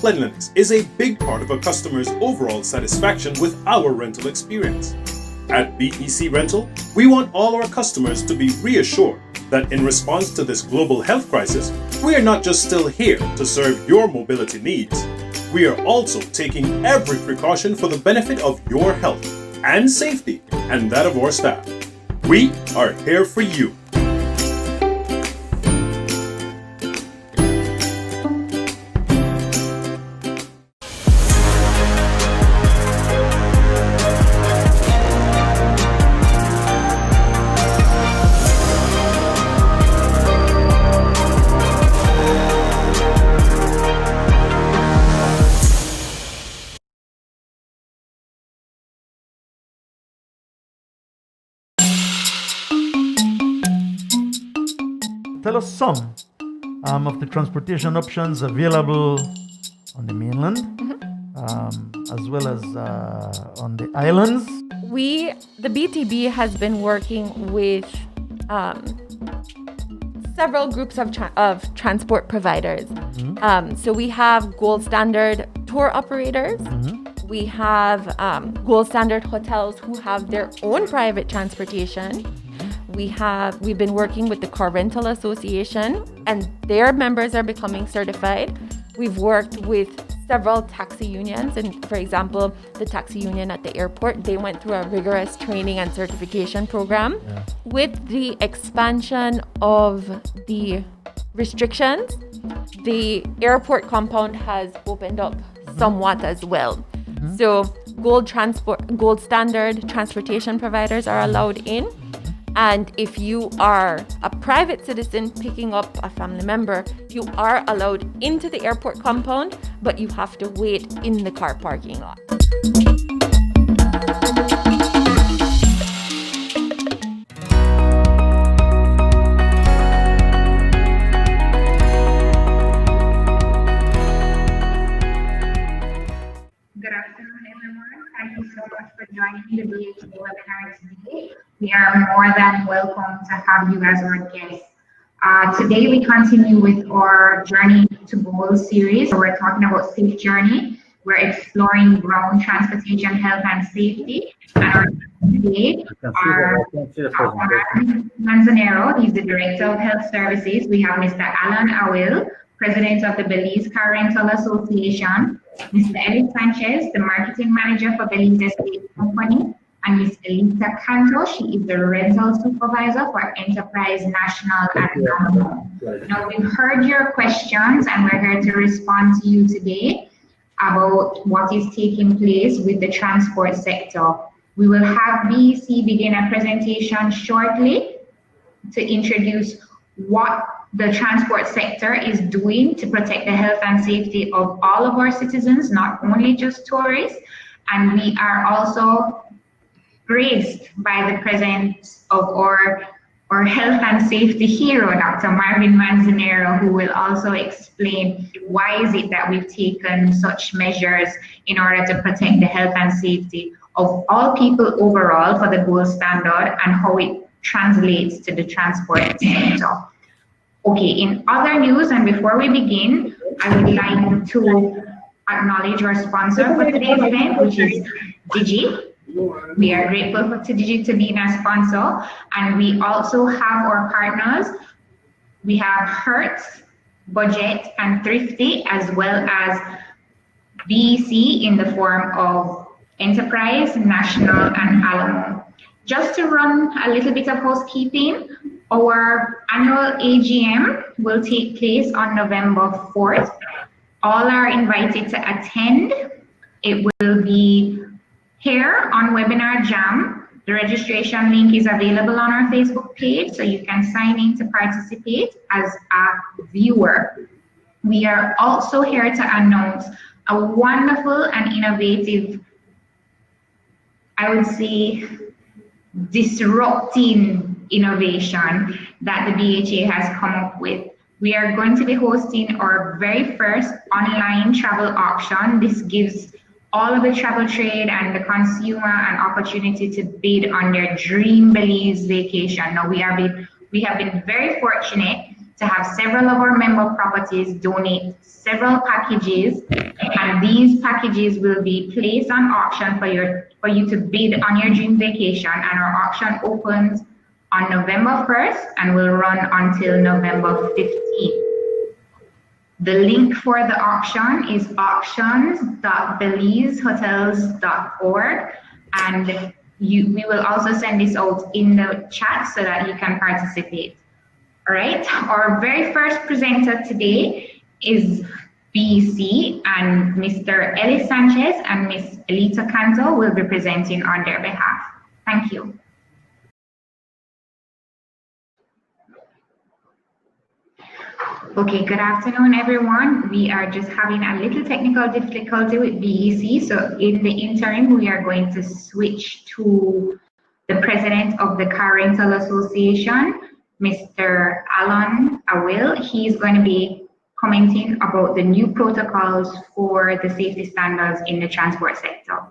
cleanliness is a big part of a customer's overall satisfaction with our rental experience. At BEC Rental, we want all our customers to be reassured that in response to this global health crisis, we are not just still here to serve your mobility needs. We are also taking every precaution for the benefit of your health and safety and that of our staff. We are here for you. Tell us some of the transportation options available on the mainland, as well as on the islands. The BTB has been working with several groups of transport providers. So we have gold standard tour operators. We have gold standard hotels who have their own private transportation. We've been working with the Car Rental Association, and their members are becoming certified. We've worked with several taxi unions, and for example, the taxi union at the airport, they went through a rigorous training and certification program. Yeah. With the expansion of the restrictions, the airport compound has opened up somewhat as well. So gold standard transportation providers are allowed in. And if you are a private citizen picking up a family member, you are allowed into the airport compound, but you have to wait in the car parking lot. Good afternoon, everyone. Thank you so much for joining the BHA webinar today. We are more than welcome to have you as our guests. Today we continue with our Journey to Goals series. So we're talking about Safe Journey. We're exploring ground transportation, health and safety. And our today are Manzanero, he's the Director of Health Services. We have Mr. Alan Awil, President of the Belize Car Rental Association, Mr. Elliot Sanchez, the Marketing Manager for Belize Estate Company, and Ms. Elisa Canto, she is the Rental Supervisor for Enterprise National and National. Now, we've heard your questions and we're here to respond to you today about what is taking place with the transport sector. We will have BEC begin a presentation shortly to introduce what the transport sector is doing to protect the health and safety of all of our citizens, not only just tourists. And we are also graced by the presence of our health and safety hero, Dr. Marvin Manzanero, who will also explain why is it that we've taken such measures in order to protect the health and safety of all people overall for the gold standard and how it translates to the transport sector. Okay, in other news, and before we begin, I would like to acknowledge our sponsor for today's event, which is Digi. We are grateful to Digi to being a sponsor, and we also have our partners. We have Hertz, Budget, and Thrifty, as well as BEC in the form of Enterprise, National, and Alamo. Just to run a little bit of housekeeping, our annual AGM will take place on November 4th. All are invited to attend. It will be here on Webinar Jam. The registration link is available on our Facebook page, so you can sign in to participate as a viewer. We are also here to announce a wonderful and innovative, I would say, disrupting innovation that the BHA has come up with. We are going to be hosting our very first online travel auction. This gives all of the travel trade and the consumer an opportunity to bid on their dream Belize vacation. Now we have been very fortunate to have several of our member properties donate several packages, and these packages will be placed on auction for you to bid on your dream vacation. And our auction opens on November 1st and will run until November 15th. The link for the auction is auctions.belizehotels.org, and we will also send this out in the chat so that you can participate. All right, our very first presenter today is BEC, and Mr. Eli Sanchez and Ms. Elita Canto will be presenting on their behalf. Thank you. Okay, good afternoon, everyone. We are just having a little technical difficulty with BEC. So in the interim, we are going to switch to the president of the Car Rental Association, Mr. Alan Awil. He's going to be commenting about the new protocols for the safety standards in the transport sector.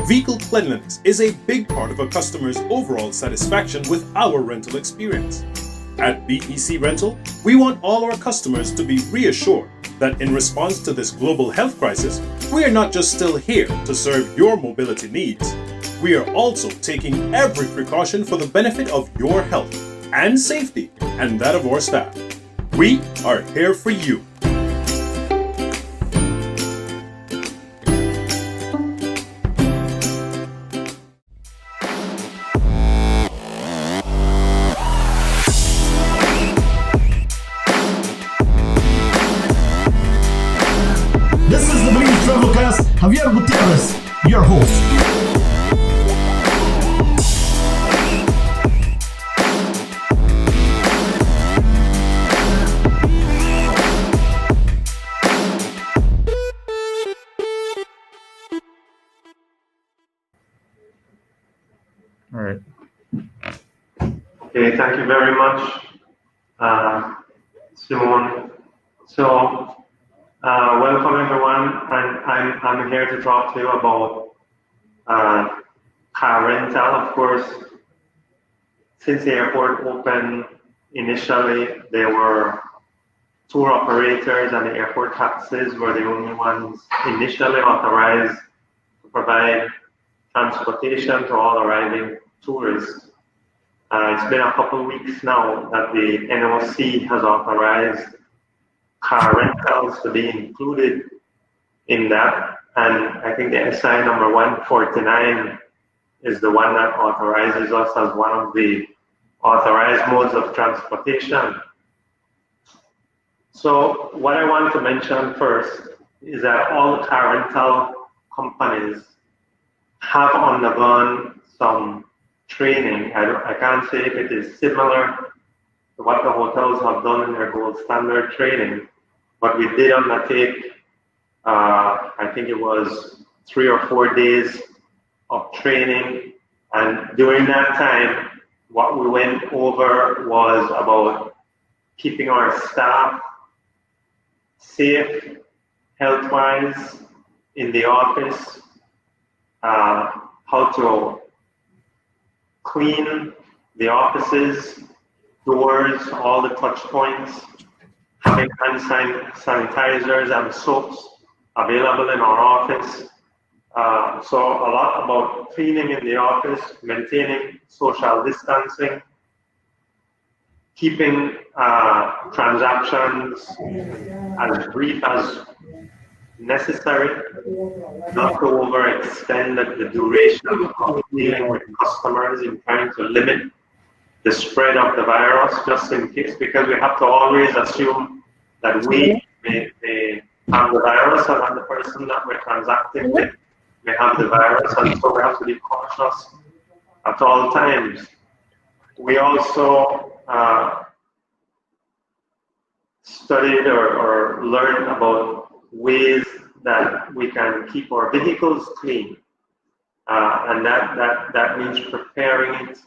Vehicle cleanliness is a big part of a customer's overall satisfaction with our rental experience. At BEC Rental, we want all our customers to be reassured that in response to this global health crisis, we are not just still here to serve your mobility needs. We are also taking every precaution for the benefit of your health and safety and that of our staff. We are here for you. Javier Gutierrez, your host. All right. Okay, thank you very much, Simone. So, welcome everyone, and I'm here to talk to you about car rental. Of course, since the airport opened initially, there were tour operators and the airport taxis were the only ones initially authorized to provide transportation to all arriving tourists. It's been a couple of weeks now that the NOC has authorized car rentals to be included in that, and I think the SI number 149 is the one that authorizes us as one of the authorized modes of transportation. So what I want to mention first is that all car rental companies have undergone some training. I can't say if it is similar to what the hotels have done in their gold standard training, but we did undertake, I think it was 3 or 4 days of training, and during that time, what we went over was about keeping our staff safe, health-wise, in the office, how to clean the offices, doors, all the touch points, having hand sanitizers and soaps available in our office, So a lot about cleaning in the office, maintaining social distancing, keeping transactions as brief as necessary, not to overextend the duration of dealing with customers in trying to limit the spread of the virus, just in case, because we have to always assume that we may have the virus and that the person that we're transacting with may have the virus, and so we have to be cautious at all times. We also studied or learned about ways that we can keep our vehicles clean, and that means preparing it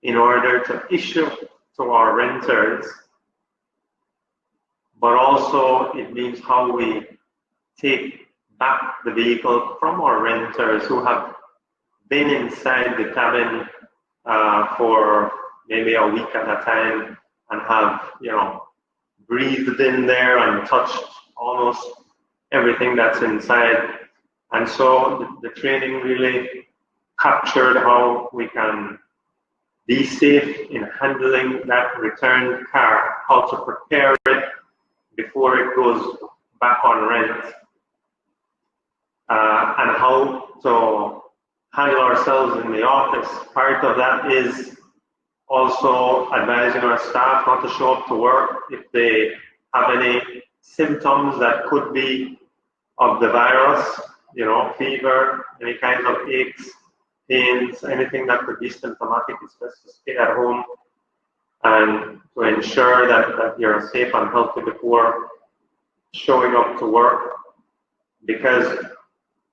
in order to issue to our renters, but also it means how we take back the vehicle from our renters who have been inside the cabin for maybe a week at a time and have, breathed in there and touched almost everything that's inside. And so the training really captured how we can be safe in handling that returned car, how to prepare it before it goes back on rent, and how to handle ourselves in the office. Part of that is also advising our staff not to show up to work if they have any symptoms that could be of the virus, fever, any kinds of aches, pains, anything that could be symptomatic. It's best to stay at home and to ensure that you're safe and healthy before showing up to work. Because,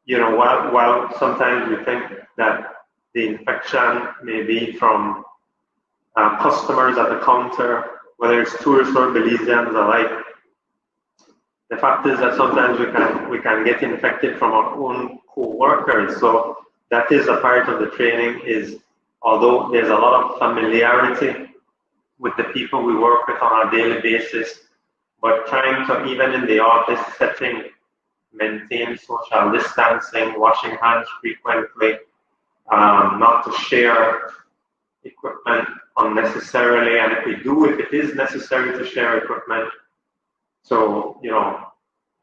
while sometimes we think that the infection may be from customers at the counter, whether it's tourists or Belizeans alike, the fact is that sometimes we can get infected from our own co-workers. So that is a part of the training, is although there's a lot of familiarity with the people we work with on a daily basis, but trying to, even in the office setting, maintain social distancing, washing hands frequently, not to share equipment unnecessarily, and if it is necessary to share equipment, so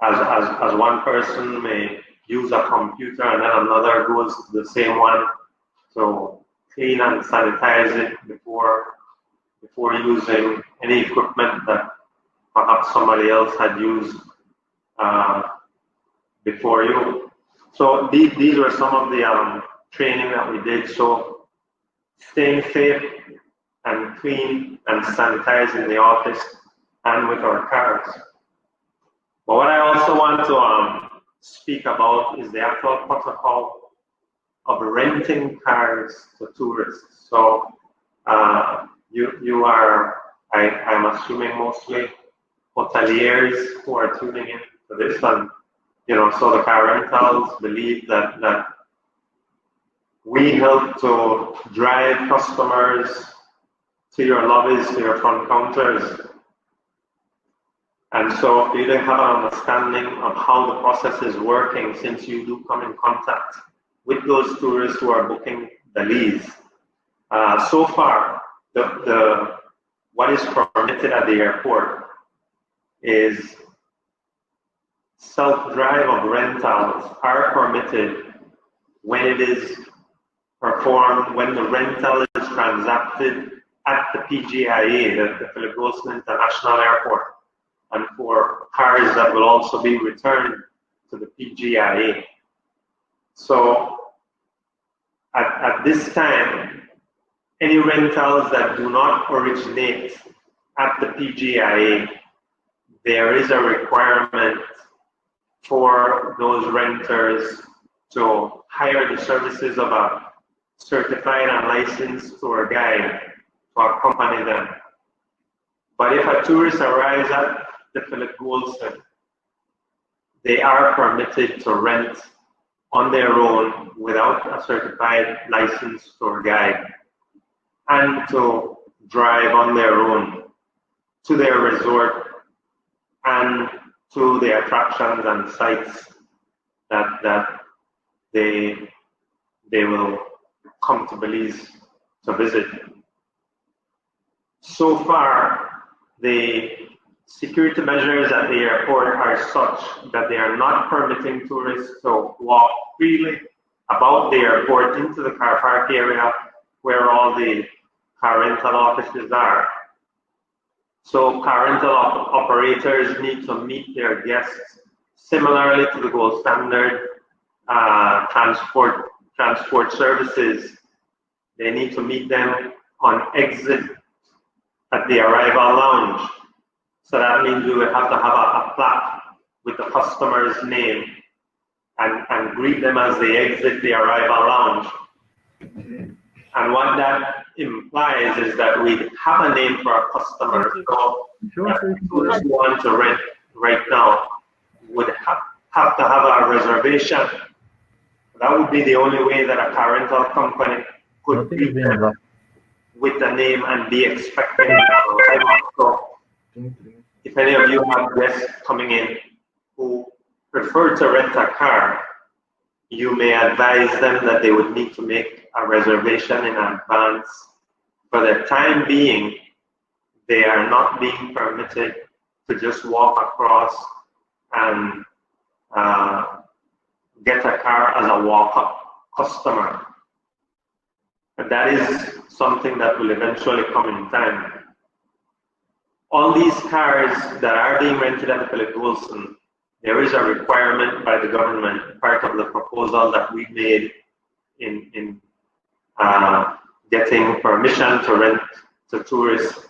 as one person may use a computer and then another goes to the same one, so clean and sanitize it before using any equipment that perhaps somebody else had used before you. So these were some of the training that we did. So staying safe and clean and sanitized in the office and with our cars. But what I also want to speak about is the actual protocol of renting cars to tourists. So you are, I'm assuming, mostly hoteliers who are tuning in to this, and so the car rentals believe that we help to drive customers to your lobbies, to your front counters. And so you don't have an understanding of how the process is working, since you do come in contact with those tourists who are booking the leads. So far, what is permitted at the airport is self-drive of rentals are permitted when it is performed, when the rental is transacted at the PGIA, the Philip Wilson International Airport, and for cars that will also be returned to the PGIA. So at this time, any rentals that do not originate at the PGIA, there is a requirement for those renters to hire the services of a certified and licensed tour guide to accompany them. But if a tourist arrives at the Philip Goulston, they are permitted to rent on their own without a certified licensed tour guide, and to drive on their own to their resort and to the attractions and sites that they will come to Belize to visit. So far, the security measures at the airport are such that they are not permitting tourists to walk freely about the airport into the car park area where all the car rental offices are. So car rental operators need to meet their guests similarly to the gold standard transport services. They need to meet them on exit at the arrival lounge. So that means we will have to have a plaque with the customer's name and greet them as they exit the arrival lounge. And what that implies is that we have a name for our customer. So those who want to rent right now would have to have a reservation. That would be the only way that a car rental company could greet them with the name and be expecting to. So if any of you have guests coming in who prefer to rent a car, you may advise them that they would need to make a reservation in advance. For the time being, they are not being permitted to just walk across and get a car as a walk-up customer. And that is something that will eventually come in time. All these cars that are being rented at the Philip Wilson, there is a requirement by the government, part of the proposal that we made in getting permission to rent to tourists,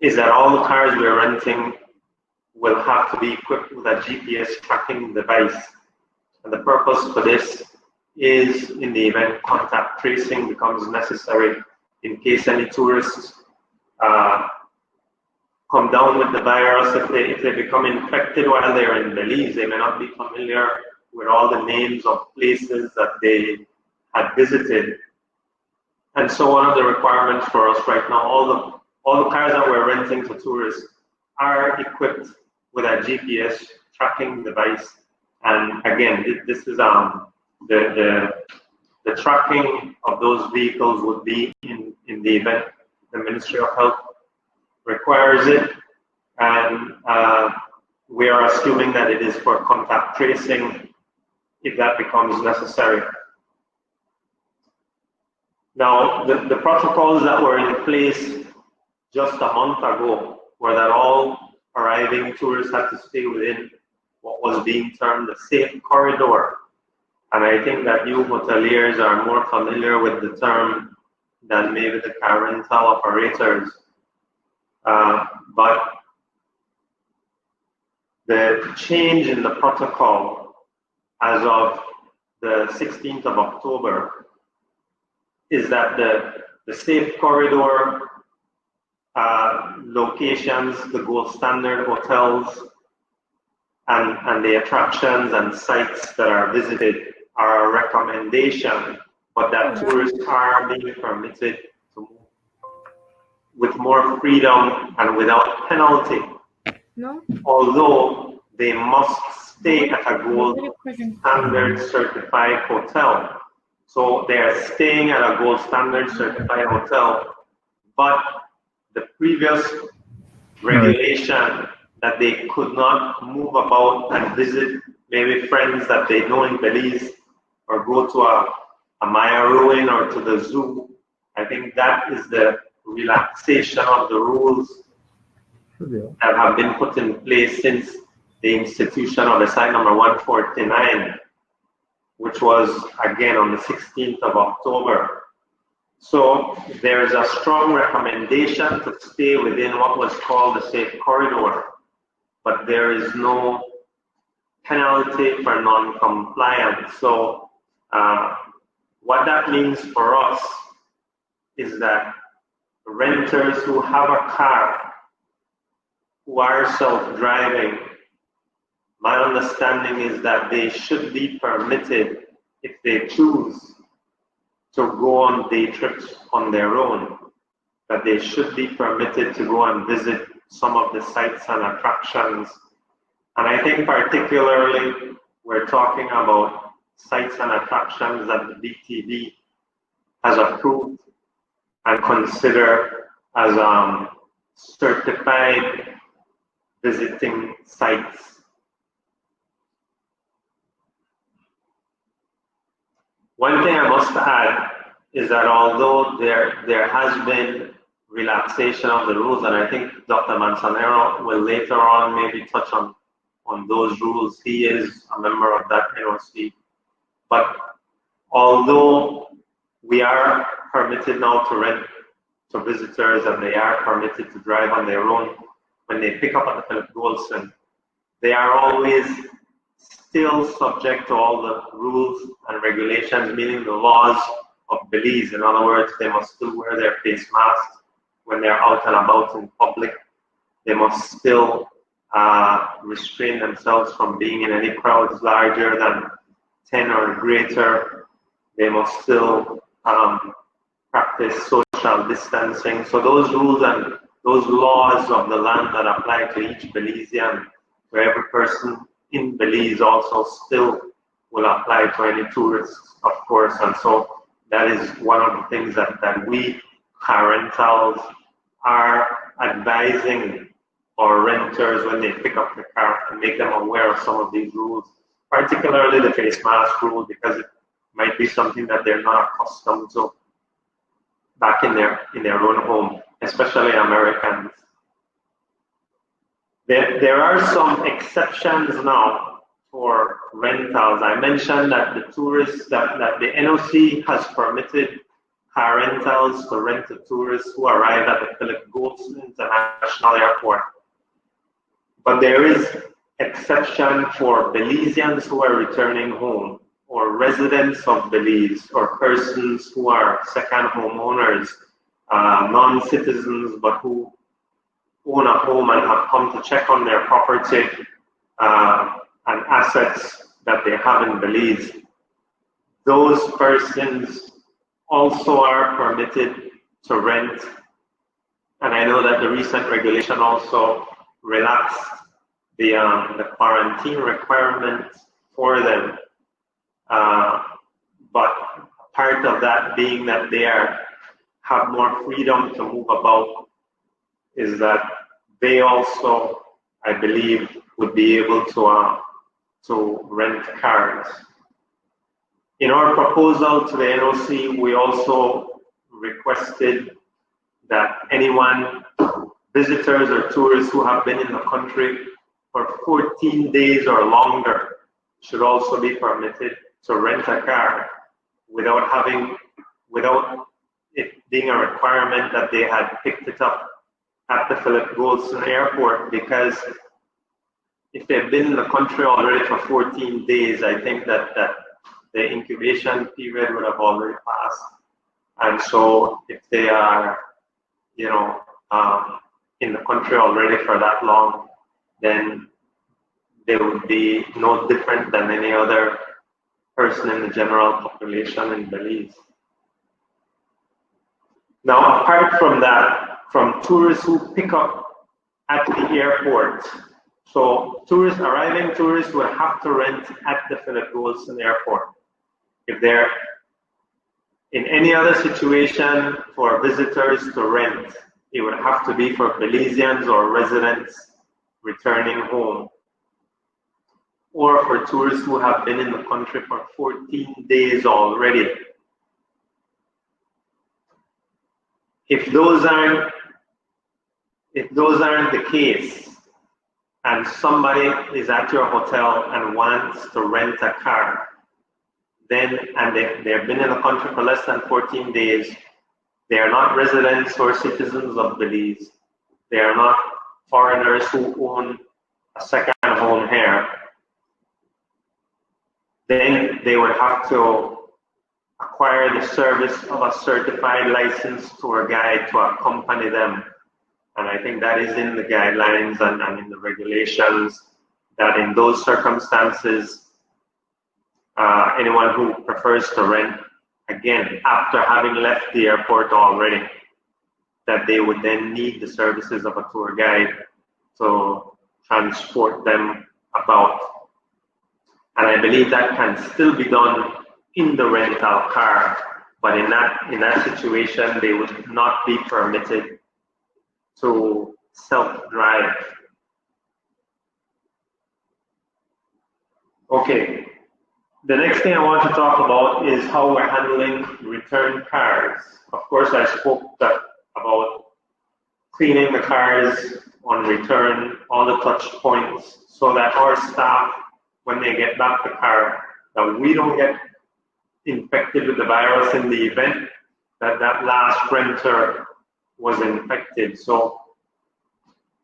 is that all the cars we're renting will have to be equipped with a GPS tracking device. And the purpose for this is in the event contact tracing becomes necessary in case any tourists come down with the virus. If they become infected while they're in Belize, they may not be familiar with all the names of places that they had visited. And so one of the requirements for us right now, all the cars that we're renting to tourists are equipped with a GPS tracking device. And again, this is the tracking of those vehicles would be in the event the Ministry of Health requires it, and we are assuming that it is for contact tracing if that becomes necessary. Now, the protocols that were in place just a month ago were that all arriving tourists had to stay within what was being termed the safe corridor. And I think that you hoteliers are more familiar with the term than maybe the car rental operators. But the change in the protocol as of the 16th of October is that the safe corridor locations, the gold standard hotels, and the attractions and sites that are visited are a recommendation, but that tourists are being permitted to move with more freedom and without penalty. No. Although they must stay at a gold standard certified hotel. So they are staying at a gold standard certified hotel, but the previous regulation that they could not move about and visit maybe friends that they know in Belize or go to a Maya ruin or to the zoo, I think that is the relaxation of the rules that have been put in place since the institution of the site number 149, which was again on the 16th of October. So there is a strong recommendation to stay within what was called the safe corridor, but there is no penalty for non-compliance. So what that means for us is that renters who have a car, who are self-driving, my understanding is that they should be permitted, if they choose, to go on day trips on their own, that they should be permitted to go and visit some of the sites and attractions. And I think particularly we're talking about sites and attractions that the BTB has approved and consider as certified visiting sites. One thing I must add is that although there has been relaxation of the rules, and I think Dr. Manzanero will later on maybe touch on those rules. He is a member of that NOC. But although we are permitted now to rent to visitors and they are permitted to drive on their own when they pick up at the Philip Goldson, they are always still subject to all the rules and regulations, meaning the laws of Belize. In other words, they must still wear their face masks when they're out and about in public. They must still restrain themselves from being in any crowds larger than 10 or greater. They must still practice social distancing. So those rules and those laws of the land that apply to each Belizean, to every person in Belize, also still will apply to any tourists, of course. And so that is one of the things that we car rentals are advising our renters when they pick up the car, and make them aware of some of these rules, particularly the face mask rule, because it might be something that they're not accustomed to back in their own home, especially Americans. There are some exceptions now for rentals. I mentioned that the tourists, that the NOC has permitted car rentals to rent to tourists who arrive at the Philip Goldson International Airport. But there is exception for Belizeans who are returning home, or residents of Belize, or persons who are second homeowners, non-citizens, but who own a home and have come to check on their property and assets that they have in Belize. Those persons also are permitted to rent. And I know that the recent regulation also relaxed the quarantine requirements for them. But part of that being that they have more freedom to move about is that they also, I believe, would be able to rent cars. In our proposal to the NOC, we also requested that anyone, visitors or tourists who have been in the country for 14 days or longer, should also be permitted to rent a car without it being a requirement that they had picked it up at the Philip Goldson Airport, because if they've been in the country already for 14 days, I think that the incubation period would have already passed. And so if they are, in the country already for that long, then they would be no different than any other person in the general population in Belize. Now, apart from that, from tourists who pick up at the airport, so arriving tourists will have to rent at the Philip Goldson Airport. If they're in any other situation for visitors to rent, it would have to be for Belizeans or residents returning home, or for tourists who have been in the country for 14 days already. If those aren't the case, and somebody is at your hotel and wants to rent a car, then, and they've been in the country for less than 14 days, they are not residents or citizens of Belize, they are not foreigners who own a second home here, then they would have to acquire the service of a certified licensed tour guide to accompany them. And I think that is in the guidelines and in the regulations, that in those circumstances, anyone who prefers to rent, again, after having left the airport already, that they would then need the services of a tour guide to transport them about. And I believe that can still be done in the rental car, but in that situation, they would not be permitted to self-drive. Okay, the next thing I want to talk about is how we're handling return cars. Of course, I spoke about cleaning the cars on return, all the touch points, so that our staff, when they get back the car, that we don't get infected with the virus in the event that that last renter was infected. So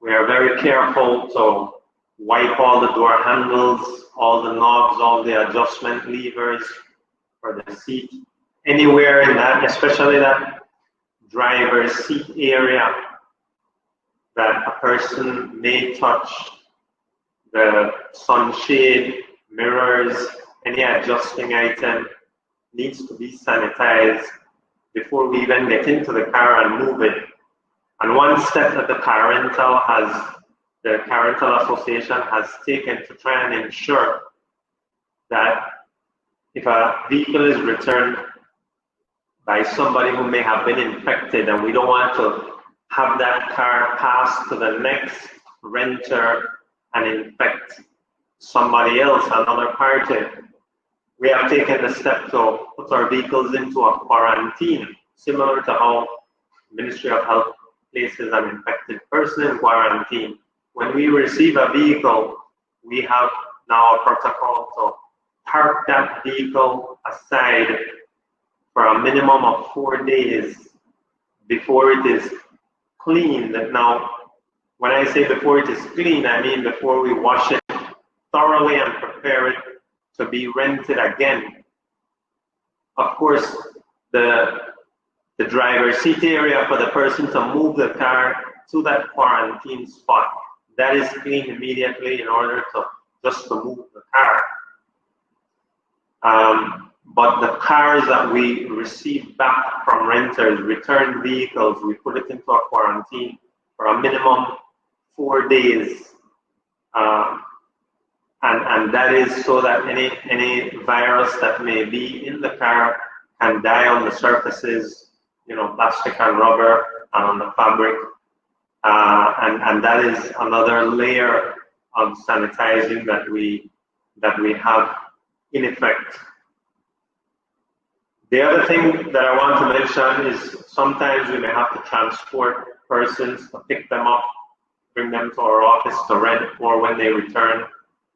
we are very careful to wipe all the door handles, all the knobs, all the adjustment levers for the seat, anywhere in that, especially that driver's seat area that a person may touch, the sunshade, mirrors, any adjusting item needs to be sanitized before we even get into the car and move it. And one step that the car rental association has taken to try and ensure that if a vehicle is returned by somebody who may have been infected, and we don't want to have that car pass to the next renter and infect somebody else, another party, we have taken the step to put our vehicles into a quarantine, similar to how Ministry of Health places an infected person in quarantine. When we receive a vehicle, we have now a protocol to park that vehicle aside for a minimum of 4 days before it is cleaned. Now, when I say before it is cleaned, I mean before we wash it thoroughly and prepare it to be rented again. Of course, the driver's seat area for the person to move the car to that quarantine spot, that is cleaned immediately in order to just to move the car. But the cars that we receive back from renters, returned vehicles, we put it into a quarantine for a minimum 4 days. And that is so that any virus that may be in the car can die on the surfaces, plastic and rubber, and on the fabric. And that is another layer of sanitizing that we have in effect. The other thing that I want to mention is sometimes we may have to transport persons to pick them up, bring them to our office to rent, or when they return,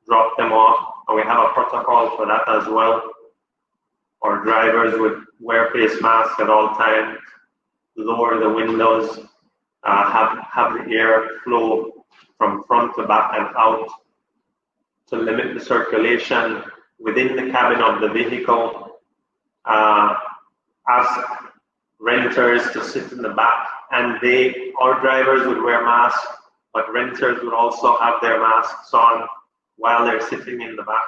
drop them off, and we have a protocol for that as well. Our drivers would wear face masks at all times, lower the windows, have the air flow from front to back and out to limit the circulation within the cabin of the vehicle. Ask renters to sit in the back, and our drivers would wear masks, but renters would also have their masks on while they're sitting in the back.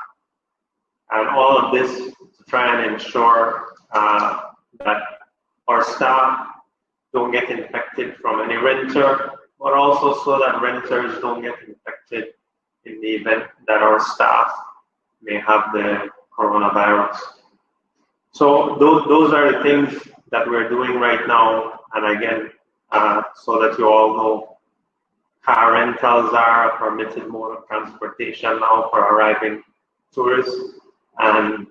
And all of this to try and ensure that our staff don't get infected from any renter, but also so that renters don't get infected in the event that our staff may have the coronavirus. So those are the things that we're doing right now. And again, so that you all know, car rentals are a permitted mode of transportation now for arriving tourists. And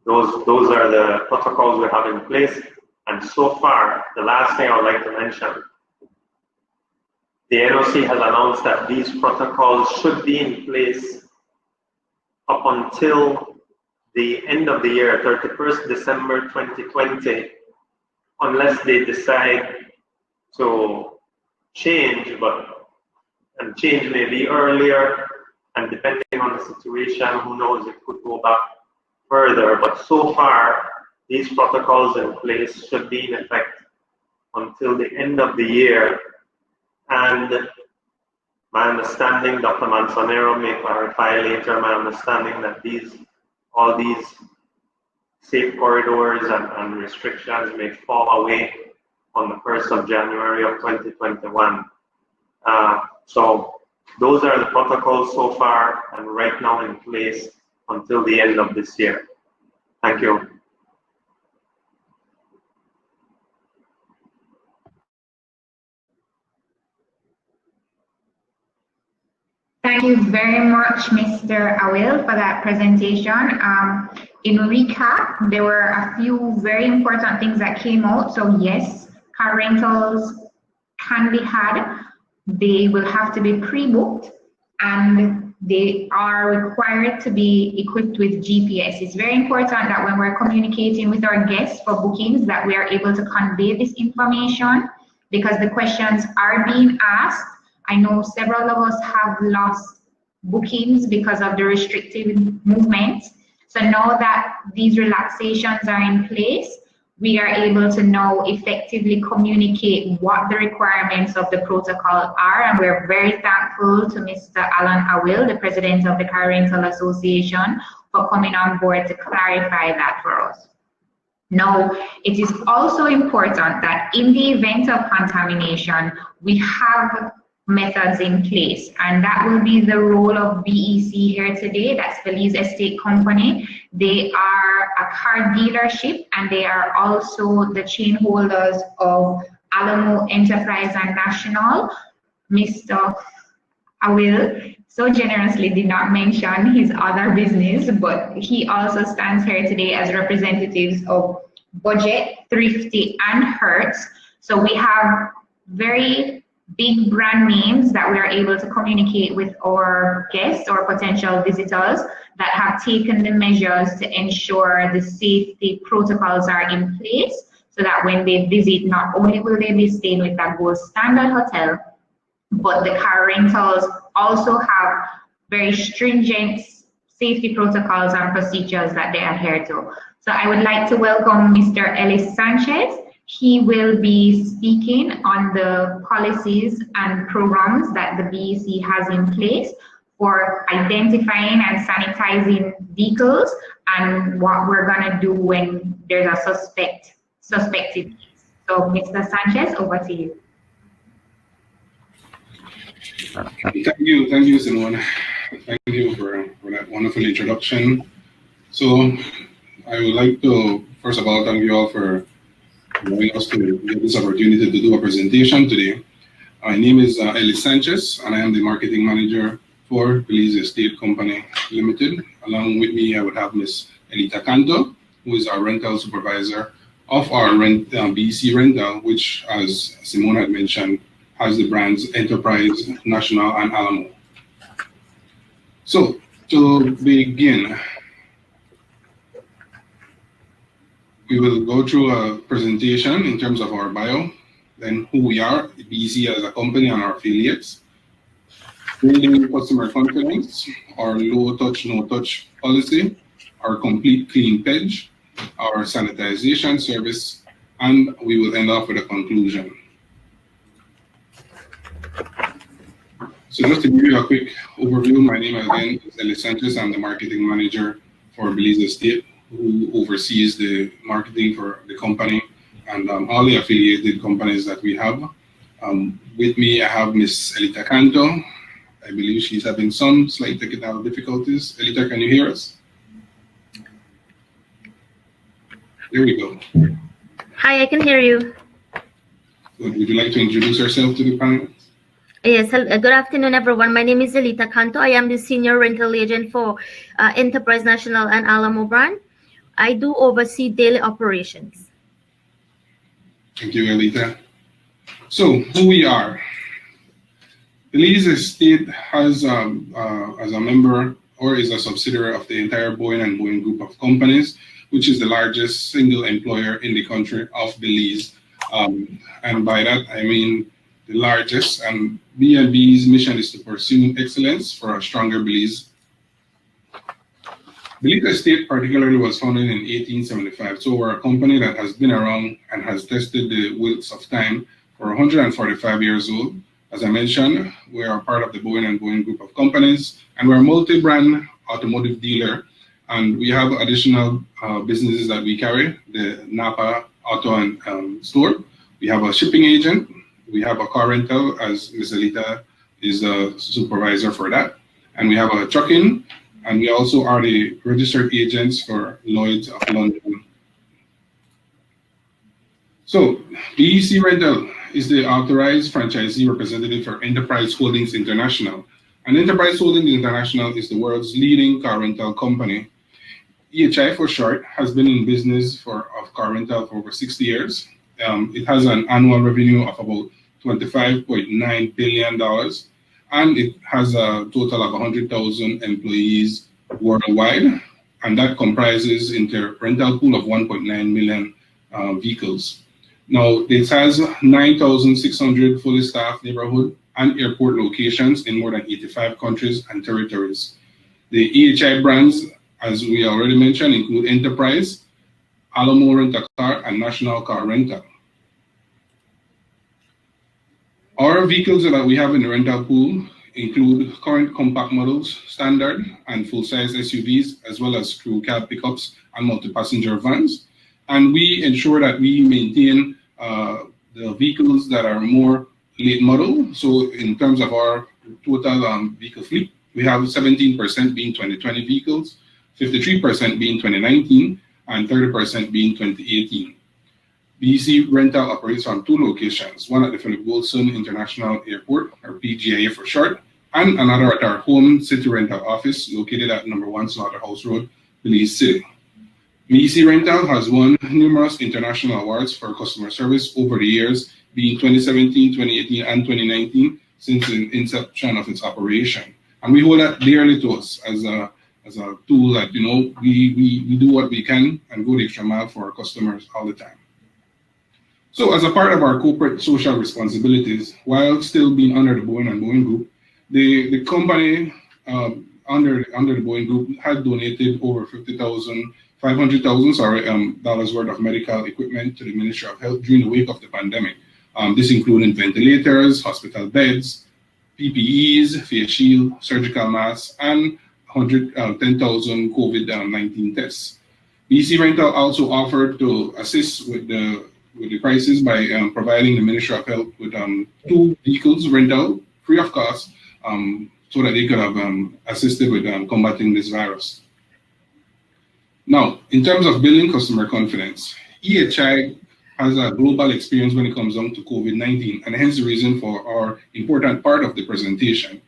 those are the protocols we have in place. And so far, the last thing I would like to mention, the NOC has announced that these protocols should be in place up until the end of the year, 31st December 2020, unless they decide to change, and change may be earlier, and depending on the situation, who knows, it could go back further. But so far, these protocols in place should be in effect until the end of the year. And my understanding, Dr. Manzanero may clarify later, my understanding that all these safe corridors and restrictions may fall away on the 1st of January of 2021. So those are the protocols so far and right now in place until the end of this year. Thank you. Thank you very much, Mr. Awil, for that presentation. In recap, there were a few very important things that came out. So yes, car rentals can be had. They will have to be pre-booked, and they are required to be equipped with GPS. It's very important that when we're communicating with our guests for bookings, that we are able to convey this information, because the questions are being asked. I know several of us have lost bookings because of the restrictive movement. So now that these relaxations are in place, we are able to now effectively communicate what the requirements of the protocol are. And we're very thankful to Mr. Alan Awil, the president of the Car Rental Association, for coming on board to clarify that for us. Now, it is also important that in the event of contamination, we have methods in place, and that will be the role of BEC here today. That's Belize Estate Company. They are a car dealership, and they are also the chain holders of Alamo Enterprise and National. Mr. Awil so generously did not mention his other business, but he also stands here today as representatives of Budget, Thrifty, and Hertz. So we have very big brand names that we are able to communicate with our guests or potential visitors that have taken the measures to ensure the safety protocols are in place, so that when they visit, not only will they be staying with that gold standard hotel, but the car rentals also have very stringent safety protocols and procedures that they adhere to. So I would like to welcome Mr. Ellis Sanchez. He will be speaking on the policies and programs that the BEC has in place for identifying and sanitizing vehicles, and what we're gonna do when there's a suspected case. So Mr. Sanchez, over to you. Thank you, Simone. Thank you for that wonderful introduction. So I would like to, first of all, thank you all for allowing us to get this opportunity to do a presentation today. My name is Ellis Sanchez, and I am the marketing manager for Belize Estate Company Limited. Along with me, I would have Ms. Elita Canto, who is our rental supervisor of our BEC Rental, which, as Simone had mentioned, has the brands Enterprise, National, and Alamo. So to begin, we will go through a presentation in terms of our bio, then who we are, BEC as a company and our affiliates, building customer confidence, our low touch, no touch policy, our complete clean pledge, our sanitization service, and we will end off with a conclusion. So just to give you a quick overview, my name again is Ellis Sanchez. I'm the marketing manager for Belize Estate, who oversees the marketing for the company and all the affiliated companies that we have. With me, I have Miss Elita Canto. I believe she's having some slight technical difficulties. Elita, can you hear us? There we go. Hi, I can hear you. Would you like to introduce yourself to the panel? Yes, good afternoon, everyone. My name is Elita Canto. I am the senior rental agent for Enterprise National and Alamo brand. I do oversee daily operations. Thank you, Elita. So, who we are. Belize Estate has, as a member or is a subsidiary of the entire Boeing and Boeing group of companies, which is the largest single employer in the country of Belize. And by that, I mean the largest, and B&B's mission is to pursue excellence for a stronger Belize. Belize Estate particularly was founded in 1875, so we're a company that has been around and has tested the wills of time for 145 years old. As I mentioned, we are part of the Boeing and Boeing group of companies, and we're a multi-brand automotive dealer, and we have additional businesses that we carry, the Napa Auto and Store. We have a shipping agent. We have a car rental, as Ms. Elita is a supervisor for that. And we have a trucking, And we also are the registered agents for Lloyd's of London. So BEC Rental is the authorized franchisee representative for Enterprise Holdings International. And Enterprise Holdings International is the world's leading car rental company. EHI for short has been in business of car rental for over 60 years. It has an annual revenue of about $25.9 billion, and it has a total of 100,000 employees worldwide, and that comprises into rental pool of 1.9 million vehicles. Now, this has 9,600 fully staffed neighborhood and airport locations in more than 85 countries and territories. The EHI brands, as we already mentioned, include Enterprise, Alamo Rent-A-Car, and National Car Rental. Our vehicles that we have in the rental pool include current compact models, standard and full-size SUVs, as well as crew cab pickups and multi-passenger vans. And we ensure that we maintain the vehicles that are more late model. So in terms of our total vehicle fleet, we have 17% being 2020 vehicles, 53% being 2019, and 30% being 2018. BEC Rental operates from two locations, one at the Philip Wilson International Airport, or BHA for short, and another at our home city rental office located at number 1 Slaughterhouse Road, Belize City. BEC Rental has won numerous international awards for customer service over the years, being 2017, 2018, and 2019 since the inception of its operation. And we hold that dearly to us as a tool that, you know, we do what we can and go the extra mile for our customers all the time. So as a part of our corporate social responsibilities, while still being under the Boeing and Boeing Group, the company under the Boeing Group had donated over $500,000 dollars worth of medical equipment to the Ministry of Health during the wake of the pandemic. This included ventilators, hospital beds, PPEs, face shield, surgical masks, and 10,000 COVID-19 tests. BEC Rental also offered to assist with the crisis by providing the Ministry of Health with 2 vehicles rental free of cost, so that they could have assisted with combating this virus. Now, in terms of building customer confidence, EHI has a global experience when it comes down to COVID-19, and hence the reason for our important part of the presentation.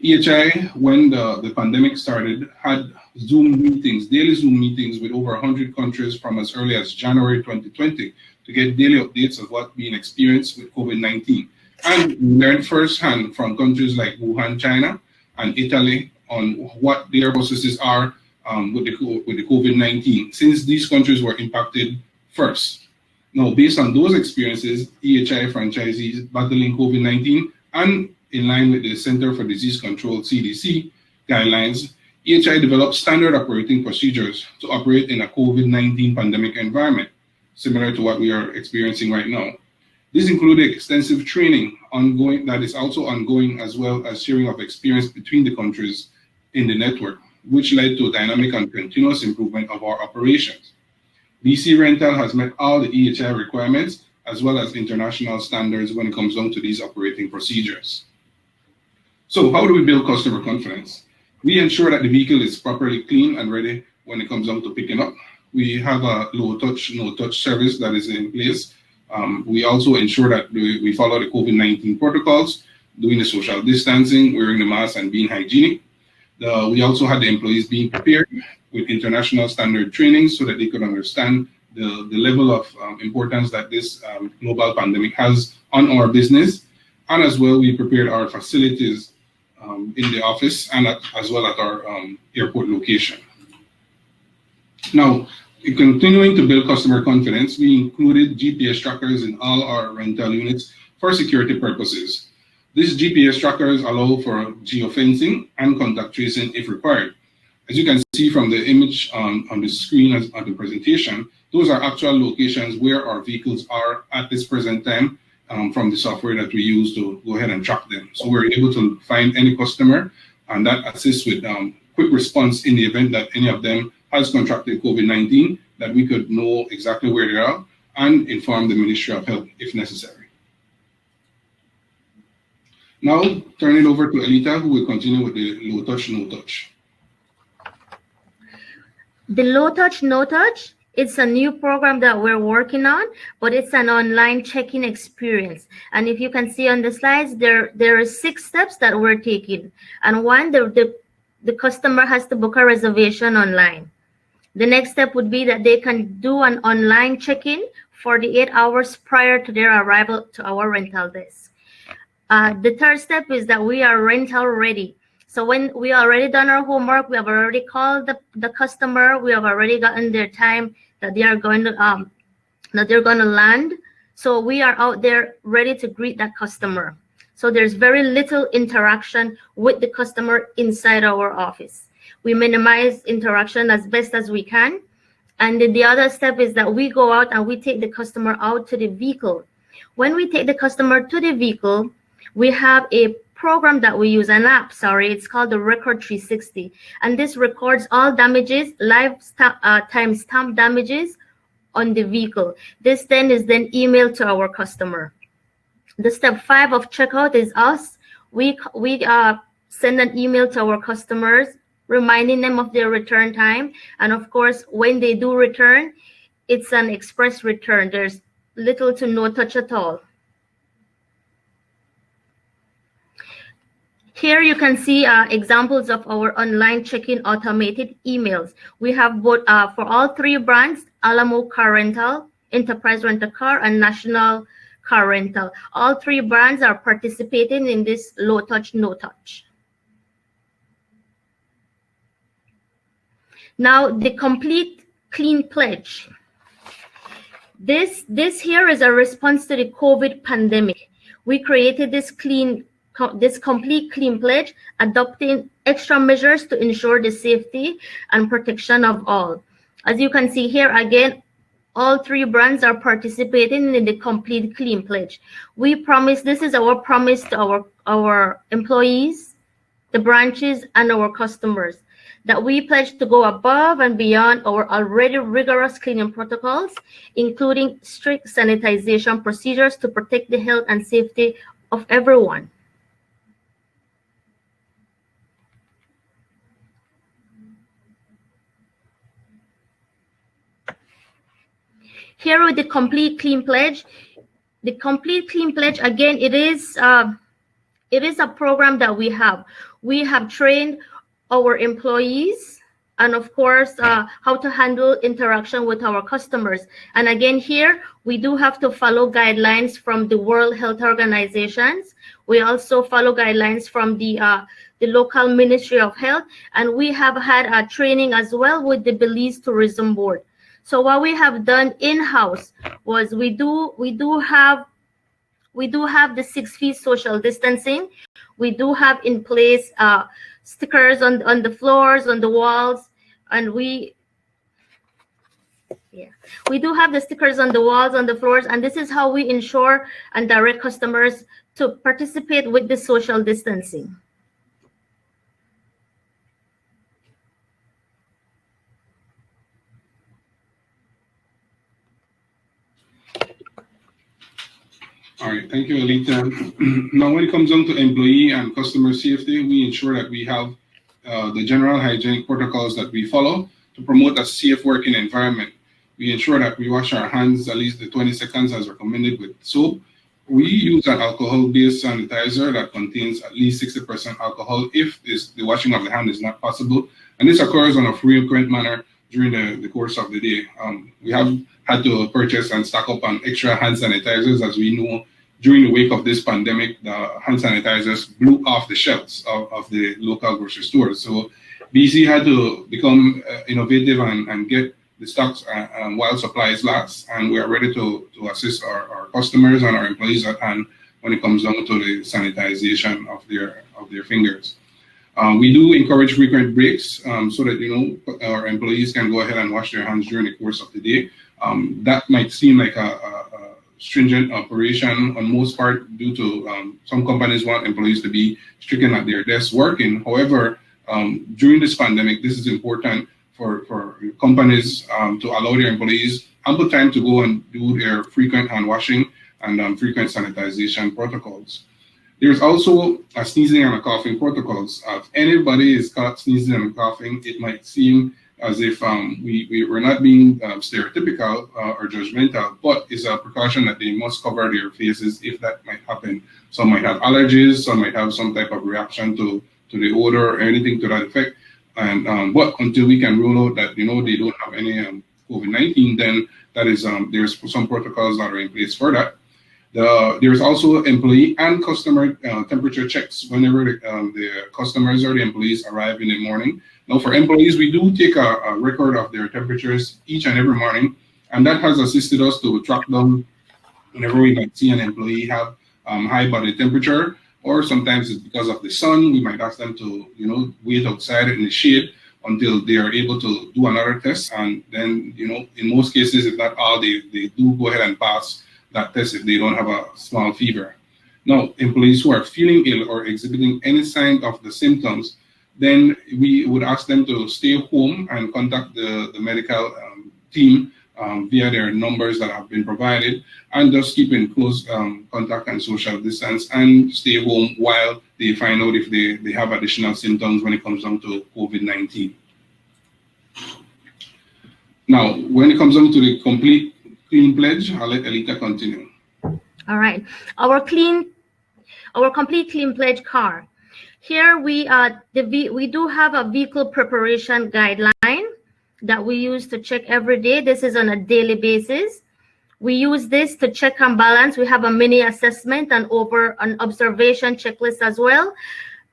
EHI, when the pandemic started, had Zoom meetings, daily Zoom meetings with over 100 countries from as early as January 2020 to get daily updates of what's being experienced with COVID-19. And we learned firsthand from countries like Wuhan, China, and Italy on what their processes are with the COVID-19, since these countries were impacted first. Now, based on those experiences, EHI franchisees battling COVID-19 and in line with the Center for Disease Control CDC guidelines, EHI developed standard operating procedures to operate in a COVID-19 pandemic environment, similar to what we are experiencing right now. This included extensive training that is also ongoing, as well as sharing of experience between the countries in the network, which led to dynamic and continuous improvement of our operations. BEC Rental has met all the EHI requirements, as well as international standards when it comes down to these operating procedures. So how do we build customer confidence? We ensure that the vehicle is properly clean and ready when it comes down to picking up. We have a low touch, no touch service that is in place. We also ensure that we follow the COVID-19 protocols, doing the social distancing, wearing the mask, and being hygienic. We also had the employees being prepared with international standard training so that they could understand the level of importance that this global pandemic has on our business. And as well, we prepared our facilities in the office and as well at our airport location. Now, in continuing to build customer confidence, we included GPS trackers in all our rental units for security purposes. These GPS trackers allow for geofencing and contact tracing if required. As you can see from the image on the screen of the presentation, those are actual locations where our vehicles are at this present time from the software that we use to go ahead and track them. So we're able to find any customer, and that assists with quick response in the event that any of them has contracted COVID-19, that we could know exactly where they are and inform the Ministry of Health if necessary. Now, turn it over to Elita, who will continue with the low touch, no touch. The low touch, no touch, it's a new program that we're working on, but it's an online check-in experience. And if you can see on the slides, there are 6 steps that we're taking. And one, the customer has to book a reservation online. The next step would be that they can do an online check-in 48 hours prior to their arrival to our rental desk. The third step is that we are rental ready. So when we already done our homework, we have already called the customer, we have already gotten their time that they are going to land. So we are out there ready to greet that customer. So there's very little interaction with the customer inside our office. We minimize interaction as best as we can. And then the other step is that we go out and we take the customer out to the vehicle. When we take the customer to the vehicle, we have a program that we use, an app, sorry, it's called the Record 360. And this records all damages, time-stamp damages on the vehicle. This then is emailed to our customer. The step 5 of checkout is us. We send an email to our customers, reminding them of their return time. And of course, when they do return, it's an express return. There's little to no touch at all. Here you can see examples of our online check-in automated emails. We have both for all 3 brands, Alamo Car Rental, Enterprise Rent-A-Car, and National Car Rental. All 3 brands are participating in this low touch, no touch. Now, the complete clean pledge. This here is a response to the COVID pandemic. We created this complete clean pledge, adopting extra measures to ensure the safety and protection of all. As you can see here, again, all 3 brands are participating in the complete clean pledge. We promise, this is our promise to our employees, the branches, and our customers, that we pledge to go above and beyond our already rigorous cleaning protocols, including strict sanitization procedures to protect the health and safety of everyone. Here with the complete clean pledge, again, it is a program that we have. We have trained our employees and of course how to handle interaction with our customers. And again, here we do have to follow guidelines from the World Health Organizations. We also follow guidelines from the local Ministry of Health, and we have had a training as well with the Belize Tourism Board. So what we have done in-house was we do have the 6 feet social distancing. We do have in place stickers on the floors, on the walls, and we do have the stickers on the walls, on the floors, and this is how we ensure and direct customers to participate with the social distancing. All right, thank you, Alita. Now, when it comes down to employee and customer safety, we ensure that we have the general hygienic protocols that we follow to promote a safe working environment. We ensure that we wash our hands at least 20 seconds as recommended with soap. We use an alcohol-based sanitizer that contains at least 60% alcohol if the washing of the hand is not possible. And this occurs on a frequent manner during the course of the day. We have had to purchase and stock up on extra hand sanitizers. As we know, during the wake of this pandemic, the hand sanitizers blew off the shelves of the local grocery stores. So BC had to become innovative and get the stocks while supplies last, and we are ready to assist our customers and our employees at hand when it comes down to the sanitization of their fingers. We do encourage frequent breaks so that our employees can go ahead and wash their hands during the course of the day. That might seem like a stringent operation on most part due to some companies want employees to be stricken at their desks working. However, during this pandemic, this is important for companies to allow their employees ample time to go and do their frequent hand washing and frequent sanitization protocols. There's also a sneezing and a coughing protocols. If anybody is caught sneezing and coughing, it might seem as if we're not being stereotypical or judgmental, but it's a precaution that they must cover their faces if that might happen. Some might have allergies, some might have some type of reaction to the odor or anything to that effect. And but until we can rule out that they don't have any COVID-19, then that is there's some protocols that are in place for that. There's also employee and customer temperature checks whenever the customers or the employees arrive in the morning. Now, for employees, we do take a record of their temperatures each and every morning, and that has assisted us to track down whenever we might see an employee have high body temperature, or sometimes it's because of the sun. We might ask them to, wait outside in the shade until they are able to do another test, and then, in most cases, if not all, they do go ahead and pass that test if they don't have a small fever. Now, employees who are feeling ill or exhibiting any sign of the symptoms, then we would ask them to stay home and contact the medical team via their numbers that have been provided, and just keep in close contact and social distance and stay home while they find out if they have additional symptoms when it comes down to COVID-19. Now, when it comes down to the complete clean pledge, I'll let Elita continue. All right, our complete clean pledge card. Here we do have a vehicle preparation guideline that we use to check every day. This is on a daily basis. We use this to check and balance. We have a mini assessment and an observation checklist as well.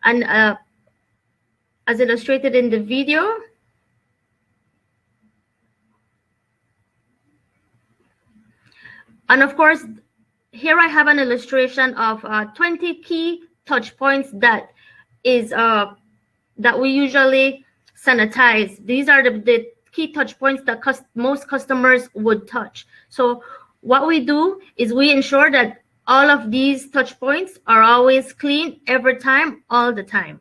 And as illustrated in the video, and of course, here I have an illustration of 20 key touch points that we usually sanitize. These are the key touch points that most customers would touch. So what we do is we ensure that all of these touch points are always clean every time, all the time.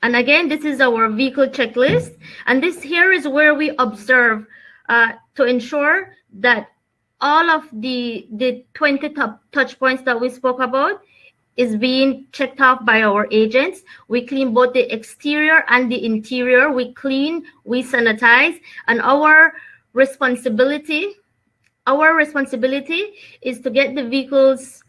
And again, this is our vehicle checklist. And this here is where we observe to ensure that all of the 20 touch points that we spoke about is being checked off by our agents. We clean both the exterior and the interior. We clean, we sanitize, and our responsibility is to get the vehicles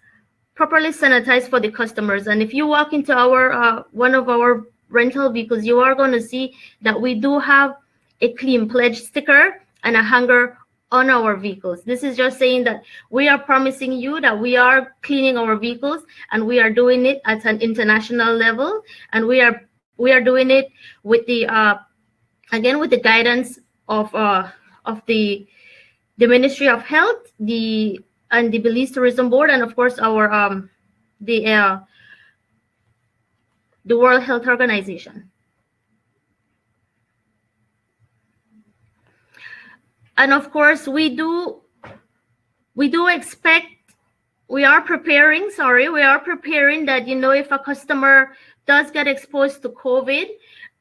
properly sanitized for the customers. And if you walk into our one of our rental vehicles, you are going to see that we do have a clean pledge sticker and a hanger on our vehicles. This is just saying that we are promising you that we are cleaning our vehicles, and we are doing it at an international level, and we are doing it with the again with the guidance of the Ministry of Health, and the Belize Tourism Board, and of course our the World Health Organization. And of course, we are preparing that, if a customer does get exposed to COVID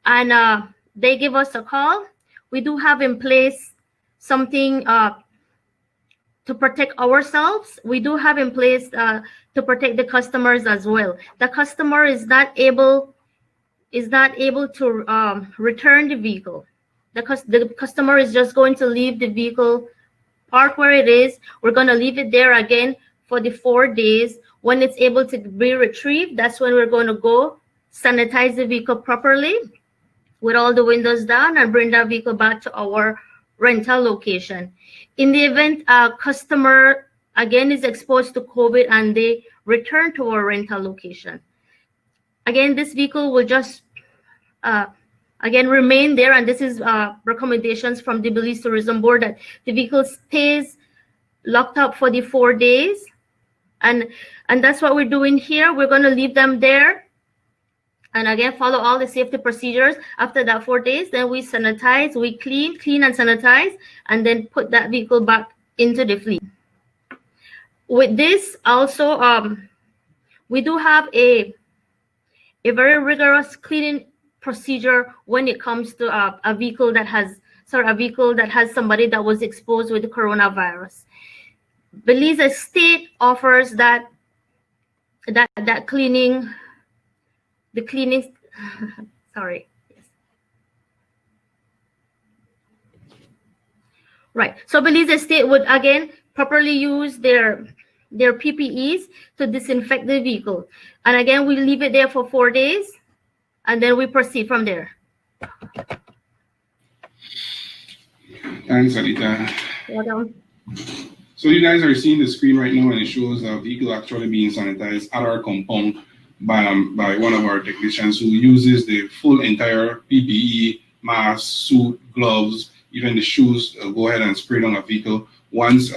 and they give us a call, we do have in place something to protect ourselves. We do have in place to protect the customers as well. The customer is not able to return the vehicle. The customer is just going to leave the vehicle parked where it is. We're going to leave it there again for the 4 days. When it's able to be retrieved, that's when we're going to go sanitize the vehicle properly with all the windows down and bring that vehicle back to our rental location. In the event a customer again is exposed to COVID and they return to our rental location, again, this vehicle will just again remain there, and this is recommendations from the Belize Tourism Board that the vehicle stays locked up for the 4 days, and that's what we're doing here. We're going to leave them there, and again follow all the safety procedures. After that 4 days, then we sanitize, we clean and sanitize, and then put that vehicle back into the fleet. With this also, we do have a very rigorous cleaning procedure when it comes to a vehicle that has somebody that was exposed with the coronavirus. Belize State offers that cleaning the cleaning. Sorry. Right. So Belize Estate would again properly use their PPEs to disinfect the vehicle. And again, we leave it there for 4 days, and then we proceed from there. Thanks, Anita. Welcome. So you guys are seeing the screen right now, and it shows a vehicle actually being sanitized at our compound by one of our technicians who uses the full entire PPE, mask, suit, gloves, even the shoes, go ahead and spray it on a vehicle. Once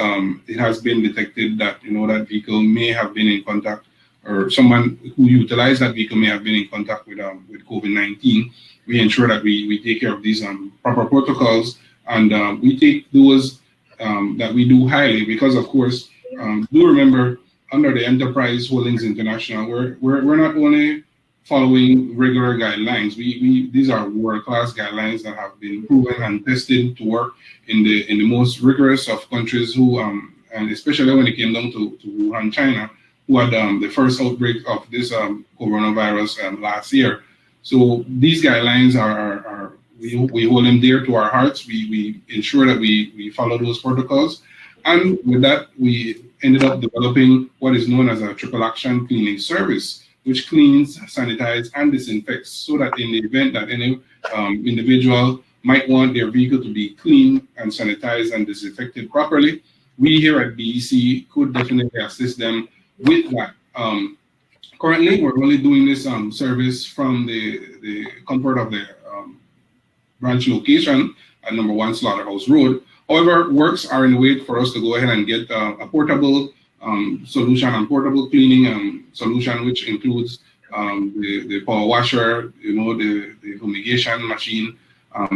it has been detected that that vehicle may have been in contact, or someone who utilized that vehicle may have been in contact with COVID-19, we ensure that we take care of these proper protocols, and we take those that we do highly, because of course, do remember, under the Enterprise Holdings International, we're not only following regular guidelines. These are world-class guidelines that have been proven and tested to work in the most rigorous of countries who, and especially when it came down to Wuhan, China, who had the first outbreak of this coronavirus last year. So these guidelines we hold them dear to our hearts. We ensure that we follow those protocols, and with that we ended up developing what is known as a triple action cleaning service, which cleans, sanitizes, and disinfects, so that in the event that any individual might want their vehicle to be cleaned and sanitized and disinfected properly, we here at BEC could definitely assist them with that. Currently, we're only doing this service from the comfort of the branch location at number 1 Slaughterhouse Road. However, works are in the way for us to go ahead and get a portable solution and portable cleaning solution, which includes the power washer, the fumigation machine,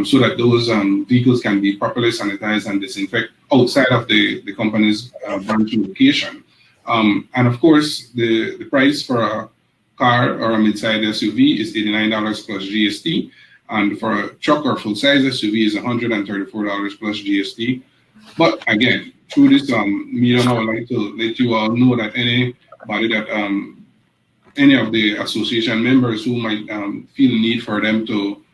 so that those vehicles can be properly sanitized and disinfected outside of the company's branch location. And of course, the price for a car or a mid-size SUV is $89 plus GST. And for a truck or full-size SUV is $134 plus GST. But again, through this meeting, I would like to let you all know that anybody that any of the association members who might feel the need for them to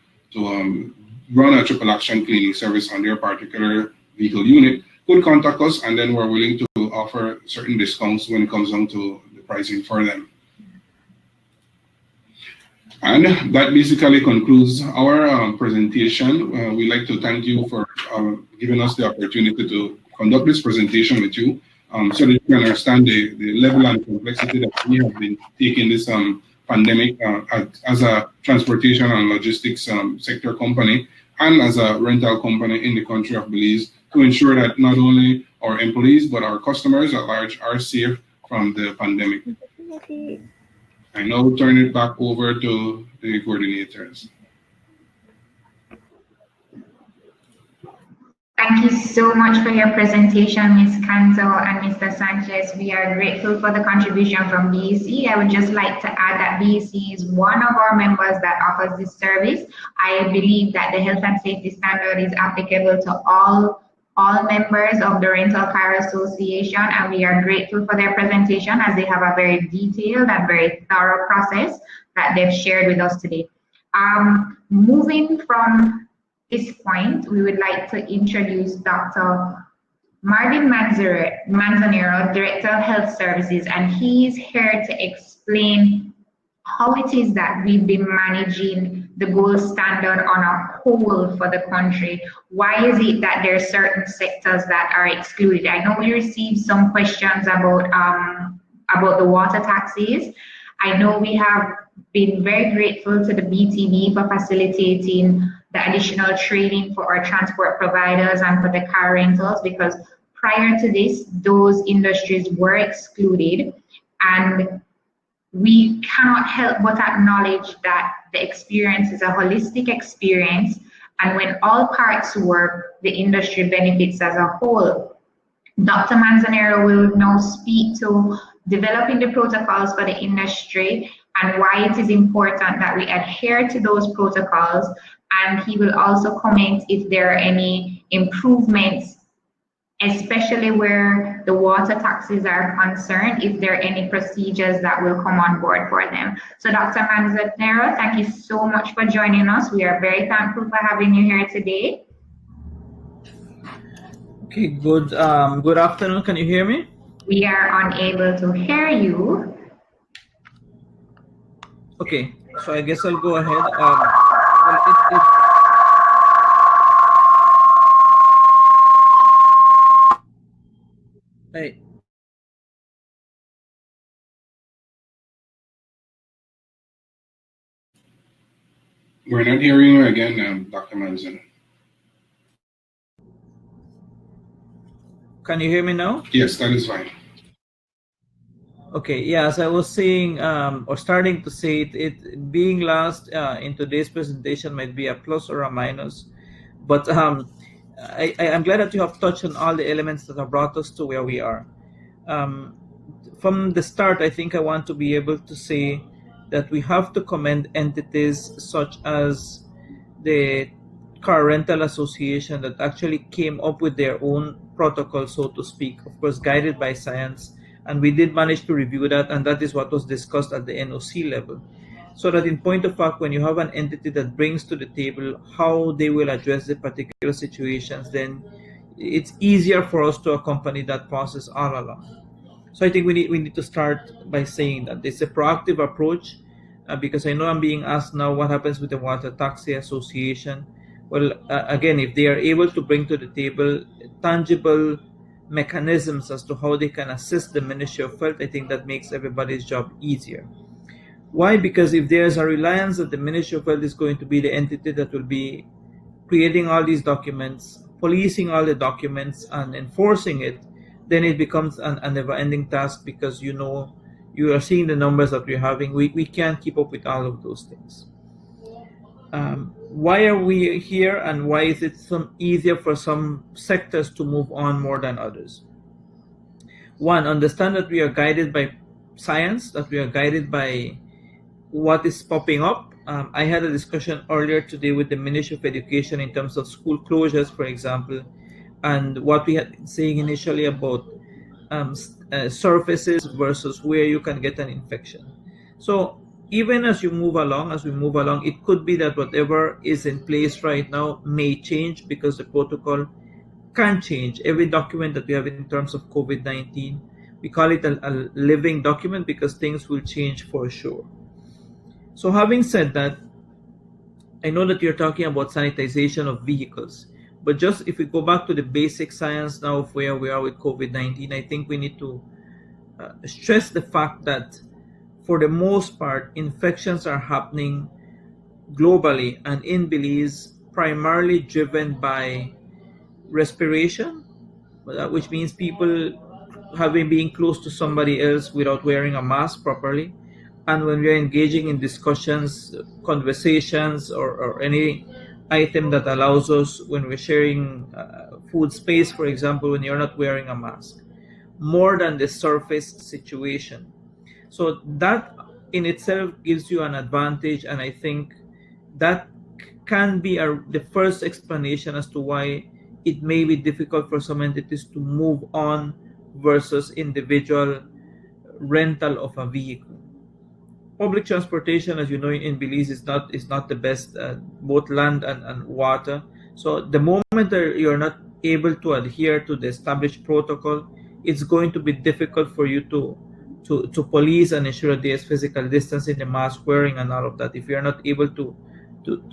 run a triple action cleaning service on their particular vehicle unit could contact us, and then we're willing to offer certain discounts when it comes down to the pricing for them. And that basically concludes our presentation. We'd like to thank you for giving us the opportunity to conduct this presentation with you, so that you can understand the level and complexity that we have been taking this pandemic as a transportation and logistics sector company, and as a rental company in the country of Belize, to ensure that not only our employees but our customers at large are safe from the pandemic. I now turn it back over to the coordinators. Thank you so much for your presentation, Ms. Canto and Mr. Sanchez. We are grateful for the contribution from BEC. I would just like to add that BEC is one of our members that offers this service. I believe that the health and safety standard is applicable to all members of the Rental Car Association, and we are grateful for their presentation, as they have a very detailed and very thorough process that they've shared with us today. Moving from this point, we would like to introduce Dr. Marvin Manzanero, Director of Health Services, and he's here to explain how it is that we've been managing the gold standard on a whole for the country. Why is it that there are certain sectors that are excluded? I know we received some questions about the water taxis. I know we have been very grateful to the BTB for facilitating the additional training for our transport providers and for the car rentals, because prior to this, those industries were excluded, and we cannot help but acknowledge that the experience is a holistic experience, and when all parts work, the industry benefits as a whole. Dr. Manzanero will now speak to developing the protocols for the industry and why it is important that we adhere to those protocols, and he will also comment if there are any improvements, especially where the water taxis are concerned, if there are any procedures that will come on board for them. So Dr. Manzanero, thank you so much for joining us. We are very thankful for having you here today. Okay, good. Good afternoon. Can you hear me? We are unable to hear you. Okay, so I guess I'll go ahead. Hey. We're not hearing you again, Dr. Manzan. Can you hear me now? Yes, that is fine. Okay, yeah, as I was saying, or starting to say, it being last in today's presentation might be a plus or a minus, but I'm glad that you have touched on all the elements that have brought us to where we are. From the start, I think I want to be able to say that we have to commend entities such as the Car Rental Association that actually came up with their own protocol, so to speak, of course, guided by science. And we did manage to review that, and that is what was discussed at the NOC level. So that in point of fact, when you have an entity that brings to the table how they will address the particular situations, then it's easier for us to accompany that process all along. So I think we need to start by saying that it's a proactive approach, because I know I'm being asked now what happens with the Water Taxi Association. Well, again, if they are able to bring to the table tangible mechanisms as to how they can assist the Ministry of Health, I think that makes everybody's job easier. Why? Because if there's a reliance that the Ministry of Health is going to be the entity that will be creating all these documents, policing all the documents, and enforcing it, then it becomes a never-ending task, because you are seeing the numbers that we're having. We can't keep up with all of those things. Why are we here, and why is it easier for some sectors to move on more than others? One, understand that we are guided by science, that we are guided by what is popping up. I had a discussion earlier today with the Ministry of Education in terms of school closures, for example, and what we had been saying initially about surfaces versus where you can get an infection. So even as we move along, it could be that whatever is in place right now may change, because the protocol can change. Every document that we have in terms of COVID-19, we call it a living document, because things will change for sure. So having said that, I know that you're talking about sanitization of vehicles, but just if we go back to the basic science now of where we are with COVID-19, I think we need to stress the fact that for the most part, infections are happening globally and in Belize, primarily driven by respiration, which means people being close to somebody else without wearing a mask properly. And when we're engaging in discussions, conversations, or any item that allows us, when we're sharing food space, for example, when you're not wearing a mask, more than the surface situation. So that in itself gives you an advantage, and I think that can be the first explanation as to why it may be difficult for some entities to move on versus individual rental of a vehicle. Public transportation, as you know, in Belize is not the best, both land and water. So the moment that you're not able to adhere to the established protocol, it's going to be difficult for you to police and ensure that there's physical distancing, the mask wearing, and all of that, if you're not able to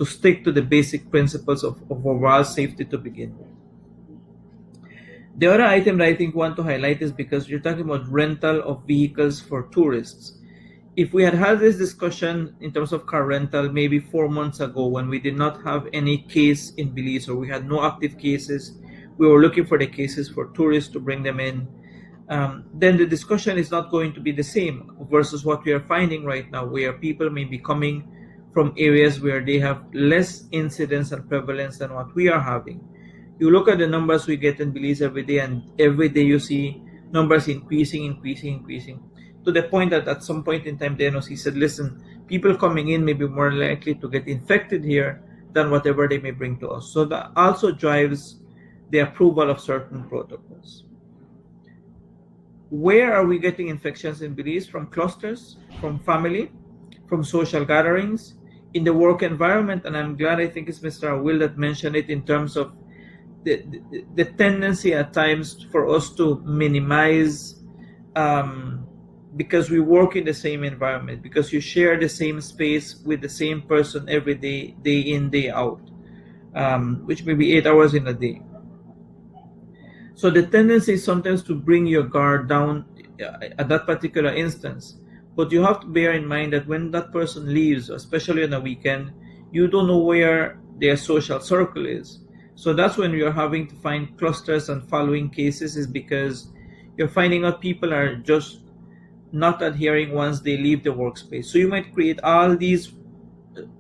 stick to the basic principles of overall safety to begin with. The other item that I think I want to highlight is because you're talking about rental of vehicles for tourists. If we had this discussion in terms of car rental maybe 4 months ago, when we did not have any case in Belize, or we had no active cases, we were looking for the cases for tourists to bring them in, then the discussion is not going to be the same versus what we are finding right now, where people may be coming from areas where they have less incidence and prevalence than what we are having. You look at the numbers we get in Belize every day, and every day you see numbers increasing, to the point that at some point in time the NOC said, listen, people coming in may be more likely to get infected here than whatever they may bring to us. So that also drives the approval of certain protocols. Where are we getting infections in Belize? From clusters, from family, from social gatherings, in the work environment. And I'm glad, I think it's Mr. Will that mentioned it in terms of the tendency at times for us to minimize because we work in the same environment, because you share the same space with the same person every day, day in, day out, which may be 8 hours in a day. So the tendency is sometimes to bring your guard down at that particular instance. But you have to bear in mind that when that person leaves, especially on a weekend, you don't know where their social circle is. So that's when you're having to find clusters and following cases, is because you're finding out people are just not adhering once they leave the workspace. So you might create all these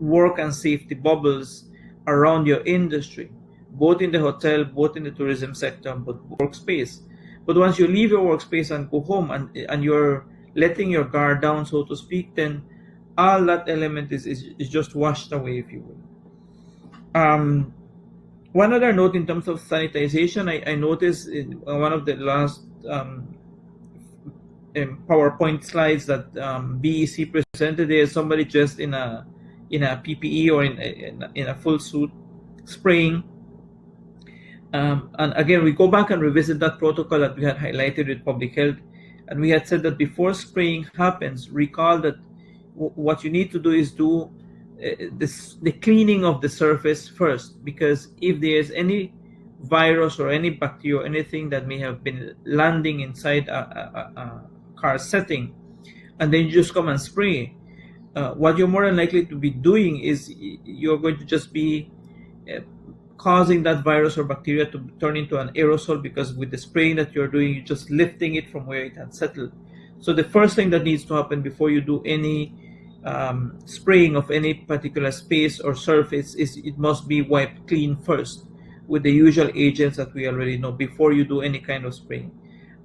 work and safety bubbles around your industry, both in the hotel, both in the tourism sector, but workspace. But once you leave your workspace and go home and you're letting your guard down, so to speak, then all that element is just washed away, if you will. One other note in terms of sanitization, I noticed in one of the last PowerPoint slides that BEC presented, there's somebody just in a PPE or in a full suit spraying. And again, we go back and revisit that protocol that we had highlighted with public health, and we had said that before spraying happens, recall that what you need to do is do the cleaning of the surface first, because if there's any virus or any bacteria or anything that may have been landing inside a car setting, and then you just come and spray, what you're more than likely to be doing is you're going to just be causing that virus or bacteria to turn into an aerosol, because with the spraying that you're doing, you're just lifting it from where it had settled. So the first thing that needs to happen before you do any spraying of any particular space or surface is it must be wiped clean first with the usual agents that we already know before you do any kind of spraying.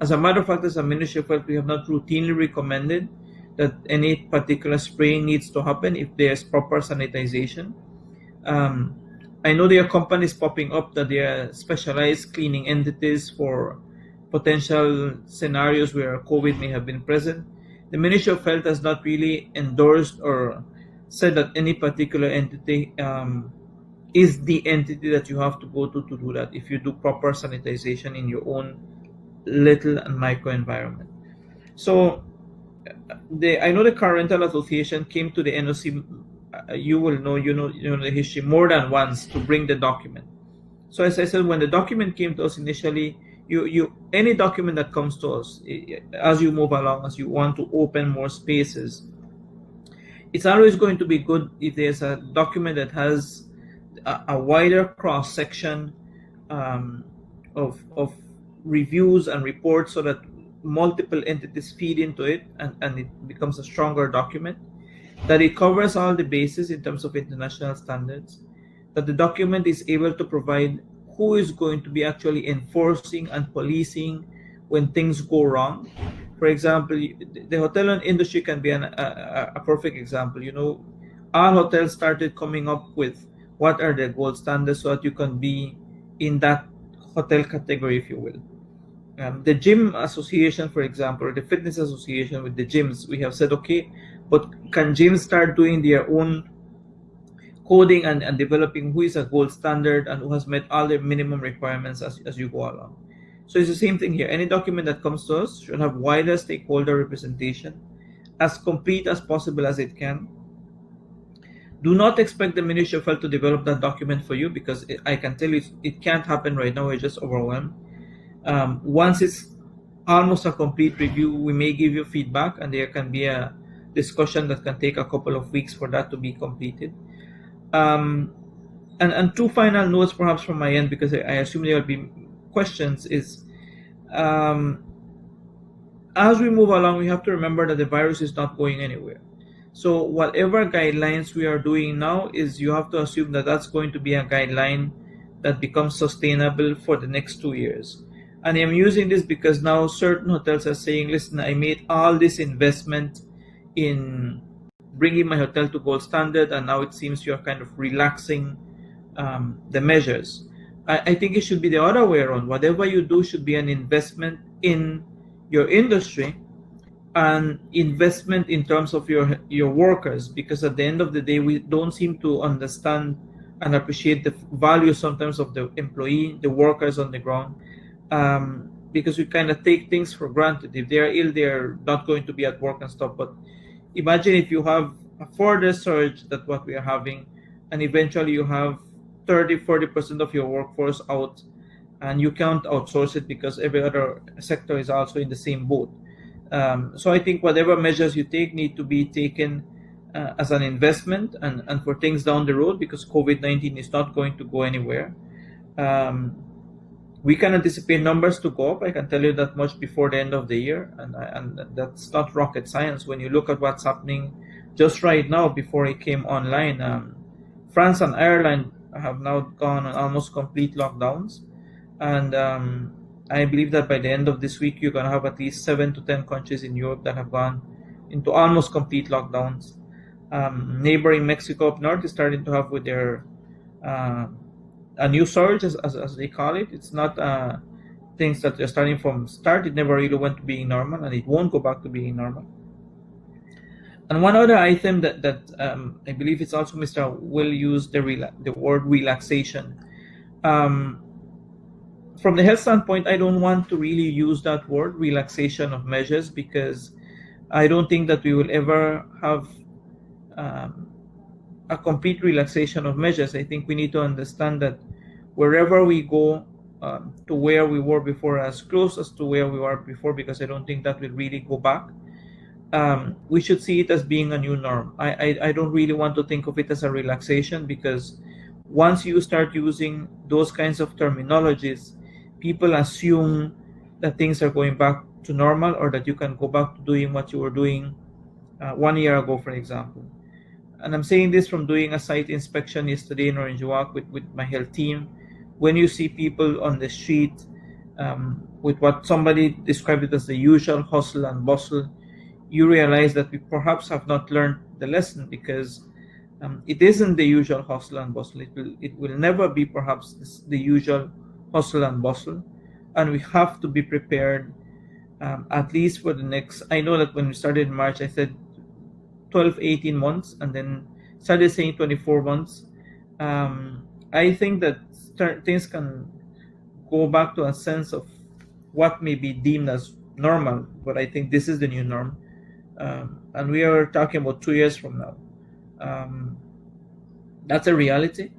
As a matter of fact, as a Ministry of Health, we have not routinely recommended that any particular spraying needs to happen if there's proper sanitization. I know there are companies popping up that they are specialized cleaning entities for potential scenarios where COVID may have been present. The Ministry of Health has not really endorsed or said that any particular entity is the entity that you have to go to do that if you do proper sanitization in your own little and micro environment. So I know the Car Rental Association came to the NOC, you know the history, more than once to bring the document. So as I said, when the document came to us initially, any document that comes to us as you move along, as you want to open more spaces, it's always going to be good if there's a document that has a wider cross section of reviews and reports, so that multiple entities feed into it and it becomes a stronger document, that it covers all the bases in terms of international standards, that the document is able to provide who is going to be actually enforcing and policing when things go wrong. For example, the hotel industry can be a perfect example. All hotels started coming up with what are the gold standards so that you can be in that hotel category, if you will. The gym association, for example, or the fitness association with the gyms, we have said, okay, but can gyms start doing their own coding and developing who is a gold standard and who has met all the minimum requirements as you go along? So it's the same thing here. Any document that comes to us should have wider stakeholder representation, as complete as possible as it can. Do not expect the Ministry of Health to develop that document for you, because I can tell you it can't happen right now. We're just overwhelmed. Once it's almost a complete review, we may give you feedback, and there can be a discussion that can take a couple of weeks for that to be completed. And two final notes perhaps from my end, because I assume there will be questions, is as we move along, we have to remember that the virus is not going anywhere. So whatever guidelines we are doing now, is you have to assume that that's going to be a guideline that becomes sustainable for the next 2 years. And I'm using this because now certain hotels are saying, listen, I made all this investment in bringing my hotel to gold standard, and now it seems you're kind of relaxing the measures. I think it should be the other way around. Whatever you do should be an investment in your industry, and investment in terms of your workers, because at the end of the day we don't seem to understand and appreciate the value sometimes of the employee, the workers on the ground, because we kind of take things for granted. If they're ill, they're not going to be at work and stuff. But imagine if you have a further surge that what we are having, and eventually you have 30-40% of your workforce out, and you can't outsource it because every other sector is also in the same boat. So I think whatever measures you take need to be taken as an investment and for things down the road, because COVID-19 is not going to go anywhere. We can anticipate numbers to go up. I can tell you that much before the end of the year, and that's not rocket science. When you look at what's happening just right now before it came online, France and Ireland have now gone on almost complete lockdowns, and I believe that by the end of this week you're going to have at least 7 to 10 countries in Europe that have gone into almost complete lockdowns. Neighboring Mexico up north is starting to have with their a new surge, as they call it. It's not things that they're starting from start. It never really went to being normal, and it won't go back to being normal. And one other item that I believe it's also Mr. Will use the word relaxation. From the health standpoint, I don't want to really use that word, relaxation of measures, because I don't think that we will ever have a complete relaxation of measures. I think we need to understand that wherever we go to where we were before, as close as to where we were before, because I don't think that will really go back. We should see it as being a new norm. I don't really want to think of it as a relaxation, because once you start using those kinds of terminologies, people assume that things are going back to normal, or that you can go back to doing what you were doing 1 year ago, for example. And I'm saying this from doing a site inspection yesterday in Orange Walk with my health team. When you see people on the street with what somebody described it as the usual hustle and bustle, you realize that we perhaps have not learned the lesson, because it isn't the usual hustle and bustle. It will never be perhaps the usual hustle and bustle, and we have to be prepared at least for the next. I know that when we started in March, I said 12-18 months, and then started saying 24 months. I think that things can go back to a sense of what may be deemed as normal, but I think this is the new norm, and we are talking about 2 years from now. That's a reality,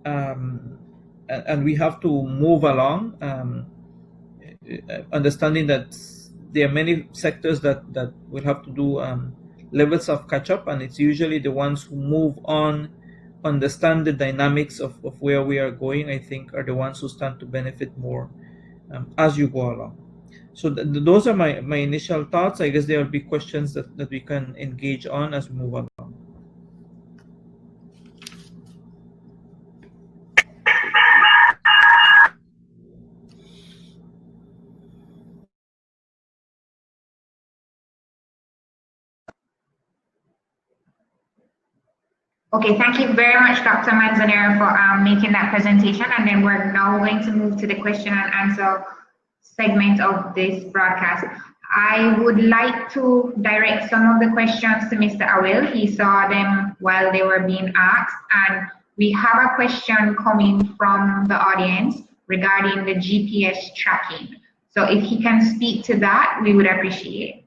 and we have to move along, understanding that there are many sectors that will have to do levels of catch up, and it's usually the ones who move on, understand the dynamics of where we are going, I think, are the ones who stand to benefit more as you go along. So those are my initial thoughts. I guess there will be questions that we can engage on as we move along. Okay, thank you very much, Dr. Manzanera, for making that presentation. And then we're now going to move to the question and answer segment of this broadcast. I would like to direct some of the questions to Mr. Awil. He saw them while they were being asked. And we have a question coming from the audience regarding the GPS tracking. So if he can speak to that, we would appreciate it.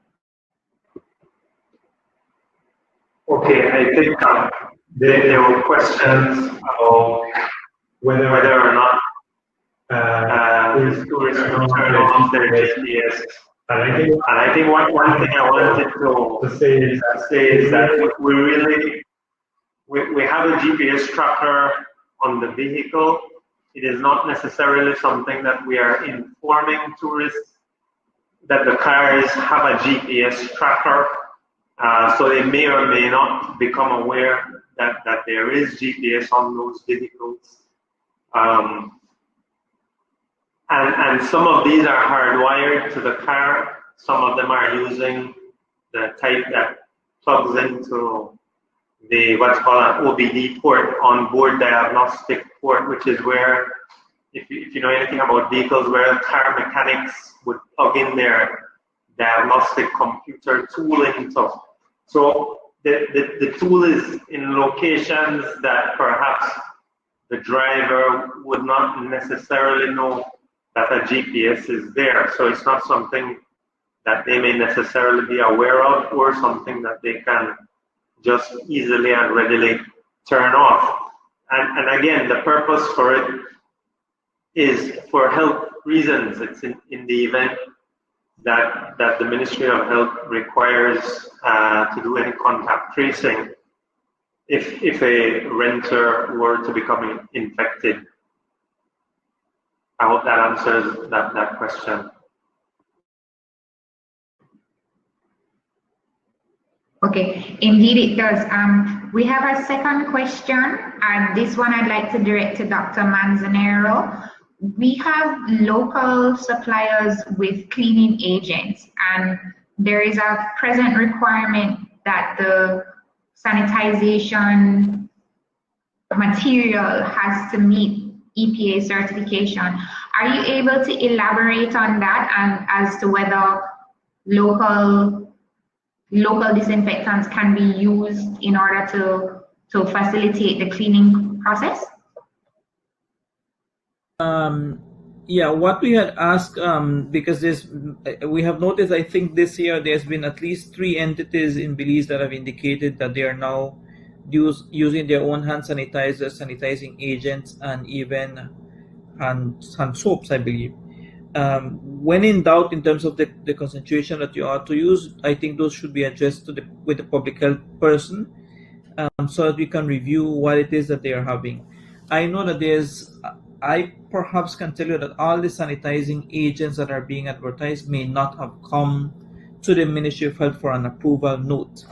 Okay, I think there were questions about whether or not tourists will turn off their GPS. And I think one thing I wanted to say is that we have a GPS tracker on the vehicle. It is not necessarily something that we are informing tourists that the cars have a GPS tracker. So they may or may not become aware that there is GPS on those vehicles. And some of these are hardwired to the car. Some of them are using the type that plugs into the what's called an OBD port, onboard diagnostic port, which is where, if you know anything about vehicles, where car mechanics would plug in their diagnostic computer tooling stuff. So the tool is in locations that perhaps the driver would not necessarily know that a GPS is there. So it's not something that they may necessarily be aware of, or something that they can just easily and readily turn off. And again, the purpose for it is for health reasons. It's in the event that the Ministry of Health requires to do any contact tracing if a renter were to become infected. I hope that answers that question. Okay, indeed it does. We have a second question, and this one I'd like to direct to Dr. Manzanero. We have local suppliers with cleaning agents, and there is a present requirement that the sanitization material has to meet EPA certification. Are you able to elaborate on that and as to whether local disinfectants can be used in order to facilitate the cleaning process? Yeah, what we had asked, because we have noticed, I think this year there's been at least 3 entities in Belize that have indicated that they are now using their own hand sanitizers, sanitizing agents, and even hand soaps, I believe. When in doubt, in terms of the concentration that you are to use, I think those should be addressed with the public health person, so that we can review what it is that they are having. I know that I perhaps can tell you that all the sanitizing agents that are being advertised may not have come to the Ministry of Health for an approval note.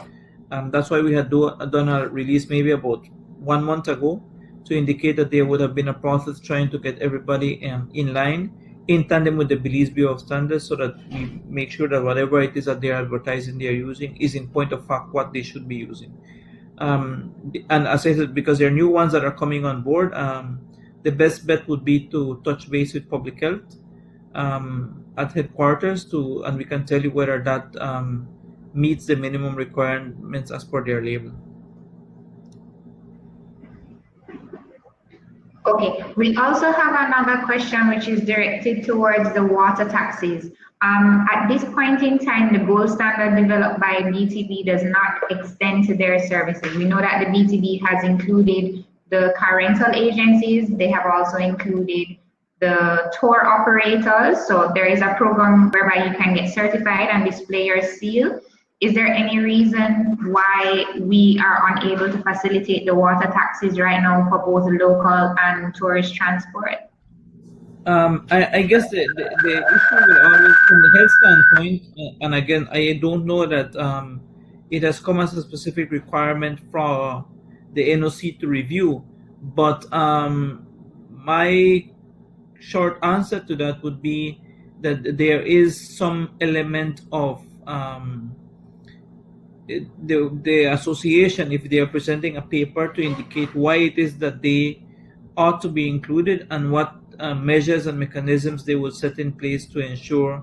That's why we had done a release maybe about 1 month ago to indicate that there would have been a process trying to get everybody in line in tandem with the Belize Bureau of Standards, so that we make sure that whatever it is that they're advertising they're using is in point of fact what they should be using. And as I said, because there are new ones that are coming on board, the best bet would be to touch base with public health at headquarters and we can tell you whether that meets the minimum requirements as per their label. Okay, we also have another question which is directed towards the water taxis. At this point in time, the gold standard developed by BTB does not extend to their services. We know that the BTB has included the car rental agencies. They have also included the tour operators. So there is a program whereby you can get certified and display your seal. Is there any reason why we are unable to facilitate the water taxis right now for both local and tourist transport? I guess the issue will always, from the health standpoint, and again, I don't know that it has come as a specific requirement for the NOC to review, but my short answer to that would be that there is some element of the association, if they are presenting a paper to indicate why it is that they ought to be included and what measures and mechanisms they will set in place to ensure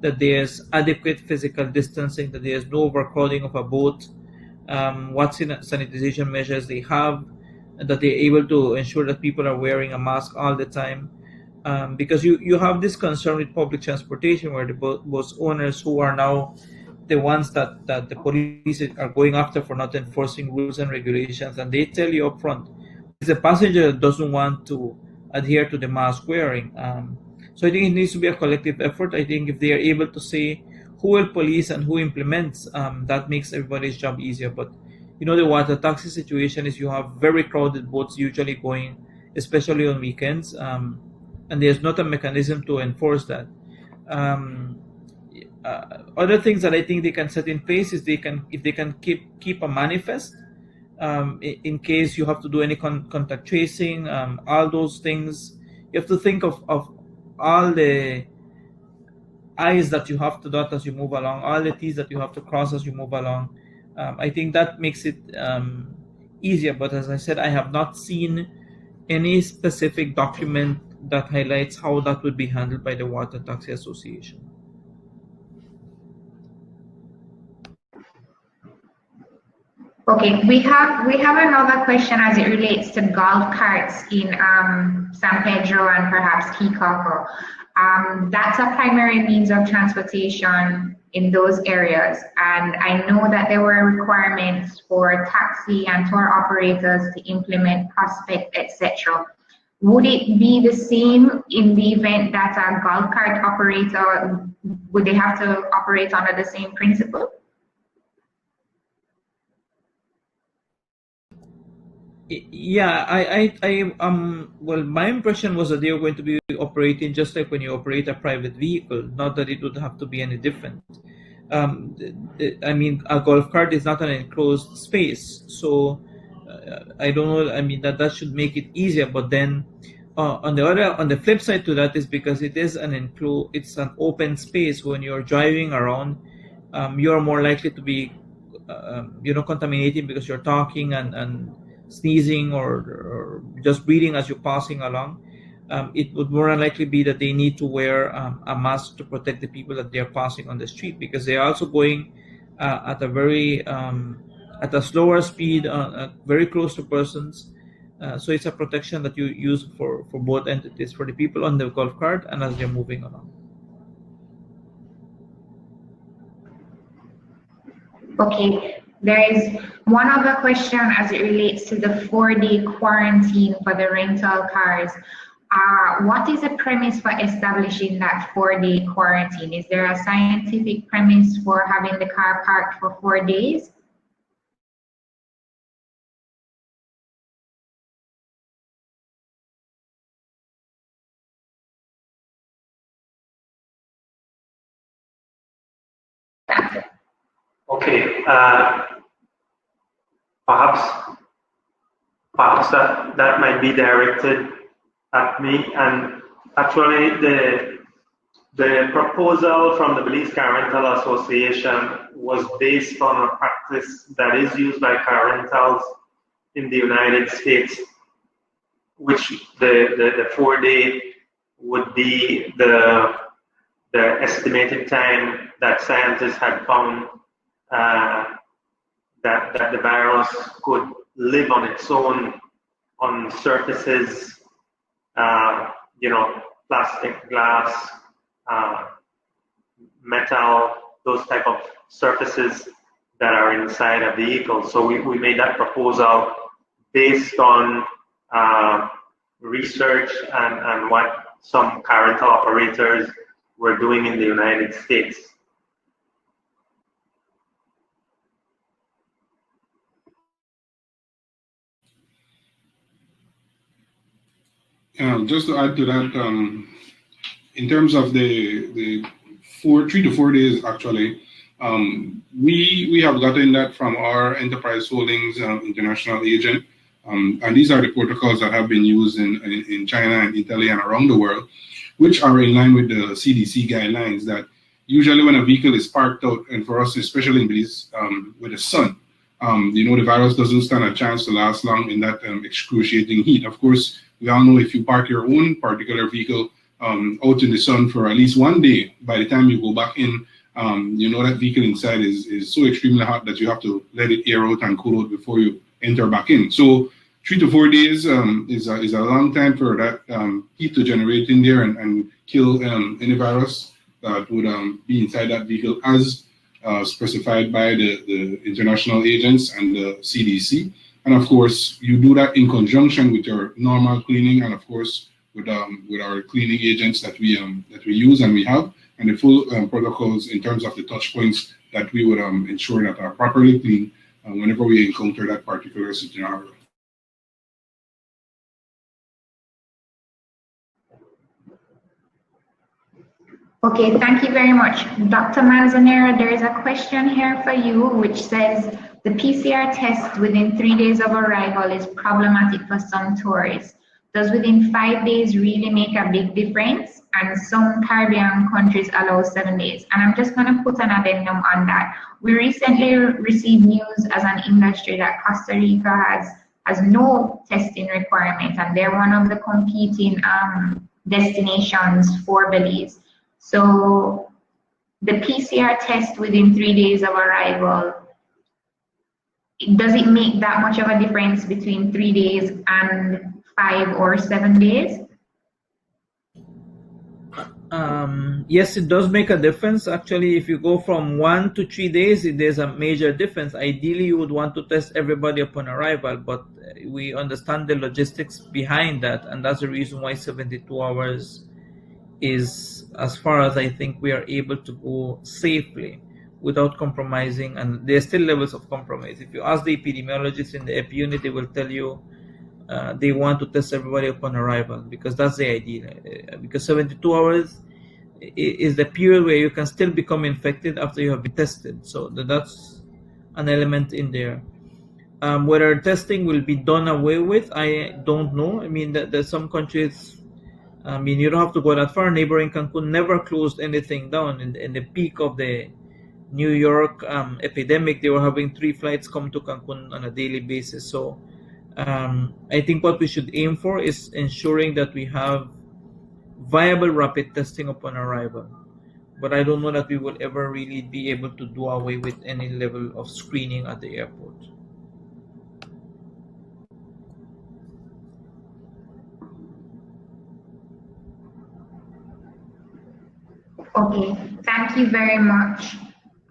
that there's adequate physical distancing, that there's no overcrowding of a boat, what sanitization measures they have, and that they're able to ensure that people are wearing a mask all the time. Because you have this concern with public transportation where the bus owners, who are now the ones that the police are going after for not enforcing rules and regulations, and they tell you up front, it's a passenger that doesn't want to adhere to the mask wearing. So I think it needs to be a collective effort. I think if they are able to say who will police and who implements, that makes everybody's job easier. But you know, the water taxi situation is you have very crowded boats usually going, especially on weekends, and there's not a mechanism to enforce that. Other things that I think they can set in place is if they can keep a manifest in case you have to do any contact tracing, all those things. You have to think of all the I's that you have to dot as you move along, all the T's that you have to cross as you move along. I think that makes it easier. But as I said, I have not seen any specific document that highlights how that would be handled by the Water Taxi Association. Okay, we have another question as it relates to golf carts in San Pedro and perhaps Kikako. That's a primary means of transportation in those areas, and I know that there were requirements for taxi and tour operators to implement prospect, etc. Would it be the same in the event that a golf cart operator, would they have to operate under the same principle? Yeah, well, my impression was that they were going to be operating just like when you operate a private vehicle, not that it would have to be any different. I mean, a golf cart is not an enclosed space, so I don't know. I mean, that should make it easier. But then, on the flip side to that is because it is it's an open space. When you're driving around, you're more likely to be, contaminating because you're talking and sneezing or just breathing as you're passing along. It would more likely be that they need to wear a mask to protect the people that they're passing on the street, because they're also going at a very at a slower speed, very close to persons. So it's a protection that you use for both entities, for the people on the golf cart and as they're moving along. Okay, there is one other question as it relates to the 4-day quarantine for the rental cars. What is the premise for establishing that 4-day quarantine? Is there a scientific premise for having the car parked for 4 days? Okay, perhaps that might be directed at me. And actually, the proposal from the Belize Car Rental Association was based on a practice that is used by car rentals in the United States, which the 4-day would be the estimated time that scientists had found that the virus could live on its own on surfaces, plastic, glass, metal, those type of surfaces that are inside a vehicle. So we made that proposal based on research and what some car rental operators were doing in the United States. Just to add to that, in terms of the 3 to 4 days, actually, we have gotten that from our Enterprise Holdings international agent, and these are the protocols that have been used in China and Italy and around the world, which are in line with the CDC guidelines that usually when a vehicle is parked out, and for us, especially in Belize, with the sun, the virus doesn't stand a chance to last long in that excruciating heat. Of course, we all know if you park your own particular vehicle out in the sun for at least 1 day, by the time you go back in, that vehicle inside is so extremely hot that you have to let it air out and cool out before you enter back in. So 3 to 4 days is a long time for that heat to generate in there and kill any virus that would be inside that vehicle as specified by the international agents and the CDC. And of course, you do that in conjunction with your normal cleaning, and of course with our cleaning agents that we use and we have, and the full protocols in terms of the touch points that we would ensure that are properly clean whenever we encounter that particular scenario. Okay, thank you very much. Dr. Manzanera, there is a question here for you which says, the PCR test within 3 days of arrival is problematic for some tourists. Does within 5 days really make a big difference? And some Caribbean countries allow 7 days. And I'm just going to put an addendum on that. We recently received news as an industry that Costa Rica has no testing requirement, and they're one of the competing destinations for Belize. So the PCR test within 3 days of arrival, does it make that much of a difference between 3 days and 5 or 7 days? Yes, it does make a difference. Actually, if you go from 1 to 3 days, there's a major difference. Ideally, you would want to test everybody upon arrival, but we understand the logistics behind that, and that's the reason why 72 hours is, as far as I think, we are able to go safely without compromising, and there's still levels of compromise. If you ask the epidemiologists in the EP unit, they will tell you they want to test everybody upon arrival, because that's the idea. Because 72 hours is the period where you can still become infected after you have been tested. So that's an element in there. Whether testing will be done away with, I don't know. I mean, there's some countries, I mean, you don't have to go that far. Neighboring Cancun never closed anything down. In the peak of the New York epidemic, they were having 3 flights come to Cancun on a daily basis. So I think what we should aim for is ensuring that we have viable rapid testing upon arrival. But I don't know that we will ever really be able to do away with any level of screening at the airport. Okay, thank you very much.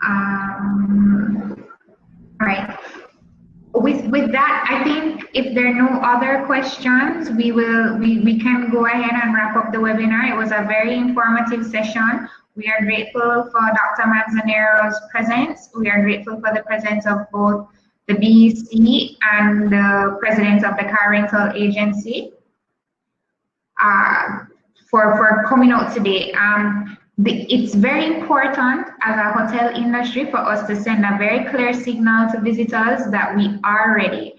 All right. With that, I think if there are no other questions, we can go ahead and wrap up the webinar. It was a very informative session. We are grateful for Dr. Manzanero's presence. We are grateful for the presence of both the BEC and the president of the car rental agency for coming out today. It's very important as a hotel industry for us to send a very clear signal to visitors that we are ready.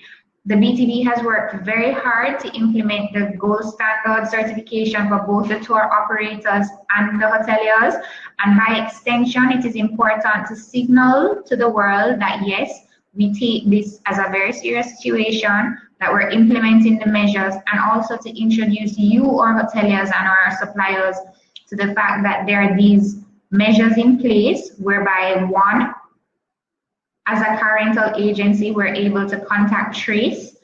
The BTB has worked very hard to implement the gold standard certification for both the tour operators and the hoteliers. And by extension, it is important to signal to the world that yes, we take this as a very serious situation, that we're implementing the measures, and also to introduce you, our hoteliers and our suppliers, to the fact that there are these measures in place whereby, one, as a car rental agency, we're able to contact trace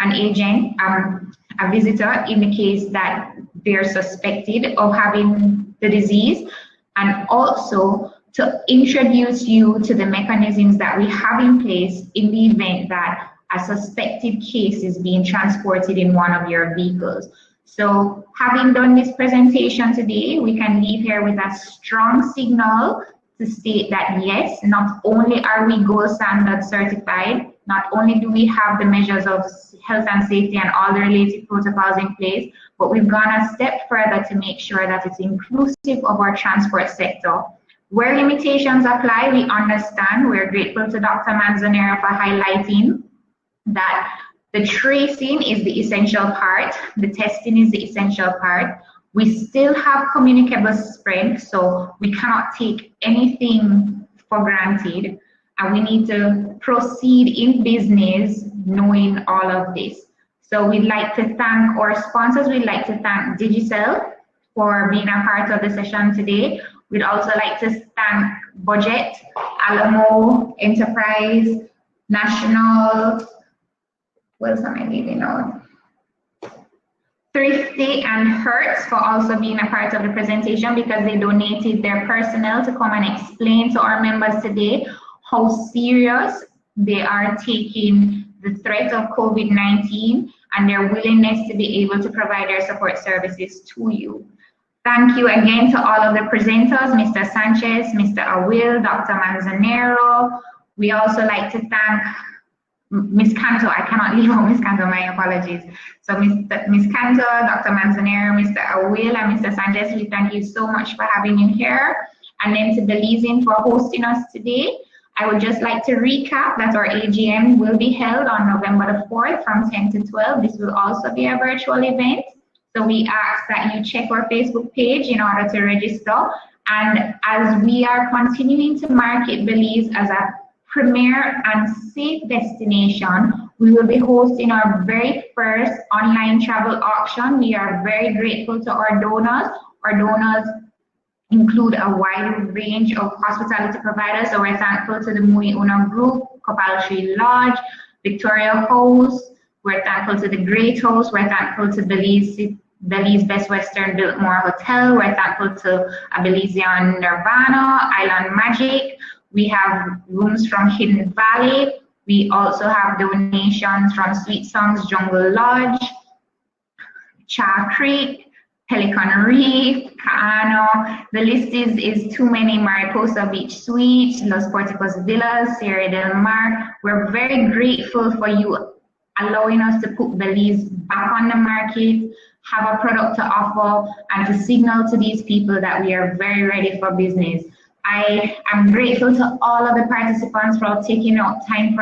an agent, a visitor, in the case that they're suspected of having the disease, and also to introduce you to the mechanisms that we have in place in the event that a suspected case is being transported in one of your vehicles. So having done this presentation today, we can leave here with a strong signal to state that yes, not only are we gold standard certified, not only do we have the measures of health and safety and all the related protocols in place, but we've gone a step further to make sure that it's inclusive of our transport sector. Where limitations apply, we understand. We're grateful to Dr. Manzanero for highlighting that the tracing is the essential part, the testing is the essential part. We still have communicable spread, so we cannot take anything for granted, and we need to proceed in business knowing all of this. So we'd like to thank our sponsors. We'd like to thank Digicel for being a part of the session today. We'd also like to thank Budget, Alamo, Enterprise, National, what else am I leaving out? Thrifty and Hertz for also being a part of the presentation, because they donated their personnel to come and explain to our members today how serious they are taking the threat of COVID-19 and their willingness to be able to provide their support services to you. Thank you again to all of the presenters, Mr. Sanchez, Mr. Awil, Dr. Manzanero. We also like to thank Ms. Canto. I cannot leave out Ms. Canto, my apologies. So Ms. Canto, Dr. Manzanero, Mr. Awil, and Mr. Sanchez, we thank you so much for having you here. And then to Belizean for hosting us today. I would just like to recap that our AGM will be held on November the 4th from 10 to 12. This will also be a virtual event. So we ask that you check our Facebook page in order to register. And as we are continuing to market Belize as a premier and safe destination, we will be hosting our very first online travel auction. We are very grateful to our donors. Our donors include a wide range of hospitality providers. So we're thankful to the Mui Una Group, Copal Tree Lodge, Victoria House. We're thankful to the Great House. We're thankful to Belize Best Western Biltmore Hotel. We're thankful to Belizean Nirvana, Island Magic. We have rooms from Hidden Valley. We also have donations from Sweet Songs Jungle Lodge, Cha Creek, Pelican Reef, Kaano. The list is too many. Mariposa Beach Suites, Los Porticos Villas, Sierra del Mar. We're very grateful for you allowing us to put Belize back on the market, have a product to offer, and to signal to these people that we are very ready for business. I am grateful to all of the participants for taking out time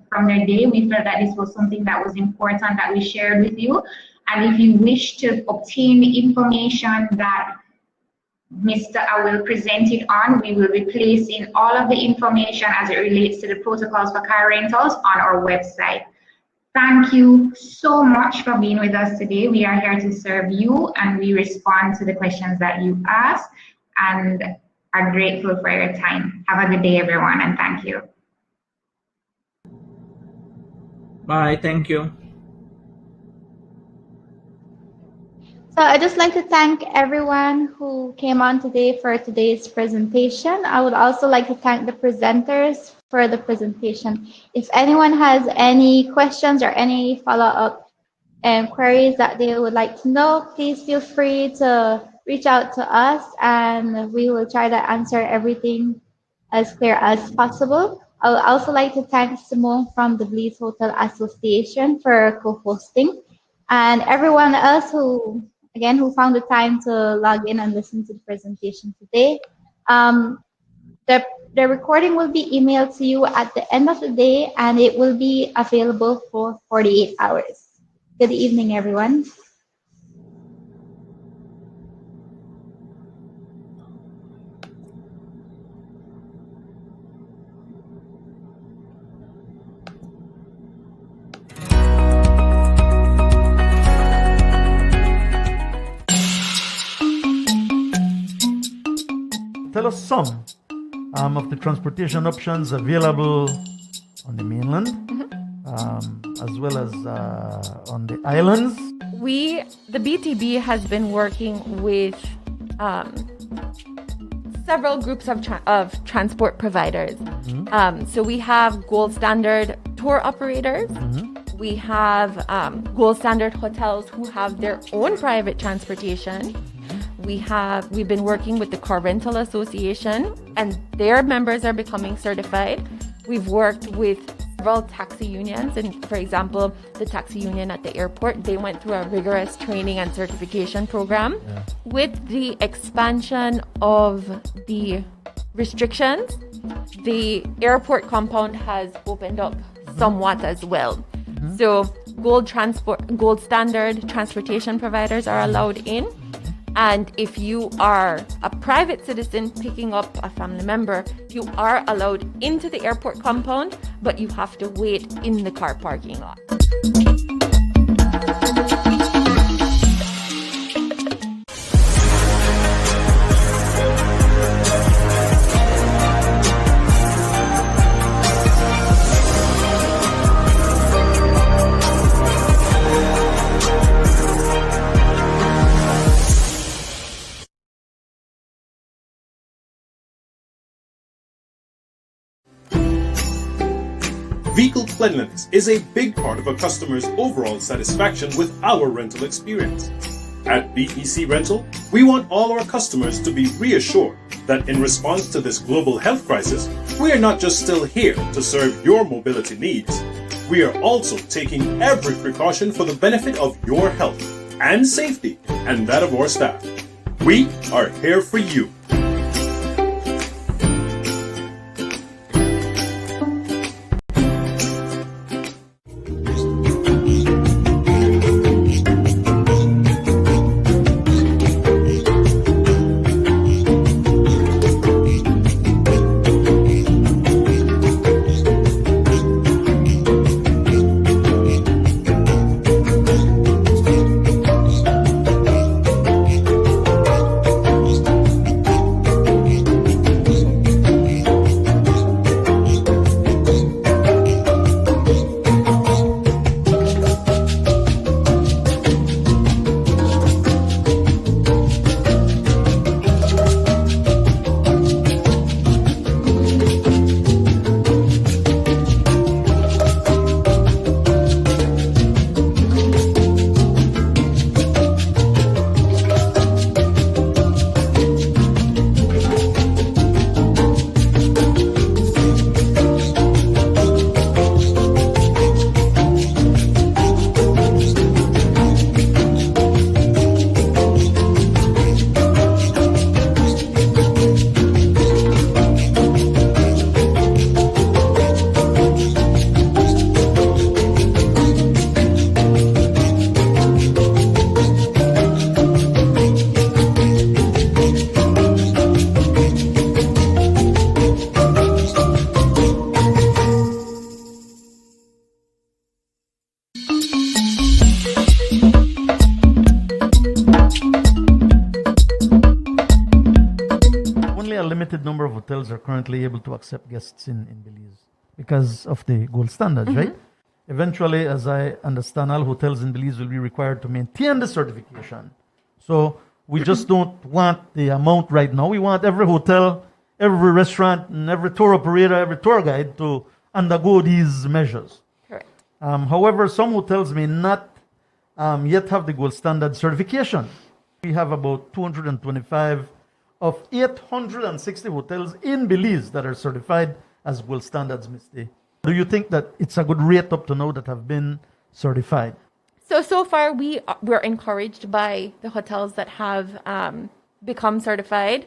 from their day. We felt that this was something that was important that we shared with you. And if you wish to obtain the information that Mr. Awil presented on, we will be placing all of the information as it relates to the protocols for car rentals on our website. Thank you so much for being with us today. We are here to serve you, and we respond to the questions that you ask, and are grateful for your time. Have a good day, everyone, and thank you. Bye. Thank you. So I'd just like to thank everyone who came on today for today's presentation. I would also like to thank the presenters for the presentation. If anyone has any questions or any follow-up queries that they would like to know, please feel free to reach out to us, and we will try to answer everything as clear as possible. I would also like to thank Simone from the Belize Hotel Association for co-hosting, and everyone else who found the time to log in and listen to the presentation today. The recording will be emailed to you at the end of the day, and it will be available for 48 hours. Good evening, everyone. Tell us some of the transportation options available on the mainland, as well as on the islands. The BTB has been working with several groups of transport providers. So we have gold standard tour operators. We have gold standard hotels who have their own private transportation. We've been working with the Car Rental Association, and their members are becoming certified. We've worked with several taxi unions, and for example, the taxi union at the airport, they went through a rigorous training and certification program. Yeah. With the expansion of the restrictions, the airport compound has opened up somewhat as well. So gold standard transportation providers are allowed in. And if you are a private citizen picking up a family member, you are allowed into the airport compound, but you have to wait in the car parking lot. Vehicle cleanliness is a big part of a customer's overall satisfaction with our rental experience. At BEC Rental, we want all our customers to be reassured that in response to this global health crisis, we are not just still here to serve your mobility needs. We are also taking every precaution for the benefit of your health and safety and that of our staff. We are here for you. number of hotels are currently able to accept guests in Belize because of the gold standards, right? Eventually, as I understand, all hotels in Belize will be required to maintain the certification. So we just don't want the amount right now. We want every hotel, every restaurant, and every tour operator, every tour guide to undergo these measures. Correct. However, some hotels may not yet have the gold standard certification. We have about 225 of 860 hotels in Belize that are certified as gold standards, Misty. Do you think that it's a good rate up to now that have been certified? So far, we're encouraged by the hotels that have become certified.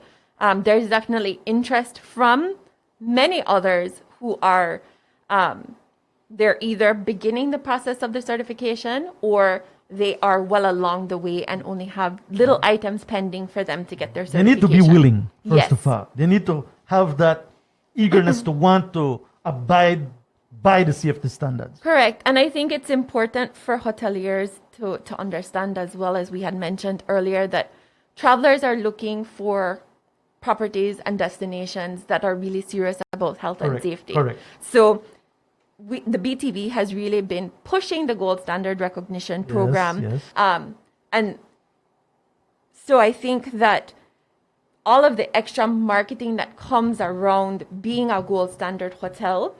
There's definitely interest from many others who are, they're either beginning the process of the certification or they are well along the way and only have little items pending for them to get their certification. They need to be willing, first Yes. of all. They need to have that eagerness to want to abide by the safety standards. Correct. And I think it's important for hoteliers to understand, as well as we had mentioned earlier, that travelers are looking for properties and destinations that are really serious about health and Correct. safety. Correct. So the BTV has really been pushing the gold standard recognition program. Yes. And so I think that all of the extra marketing that comes around being a gold standard hotel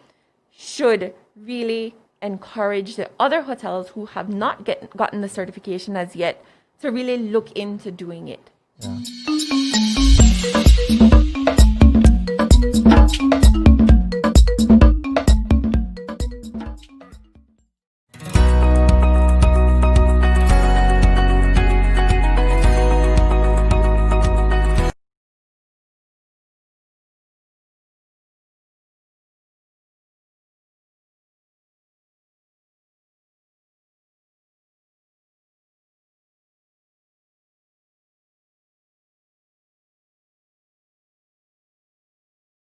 should really encourage the other hotels who have not gotten the certification as yet to really look into doing it. Yeah.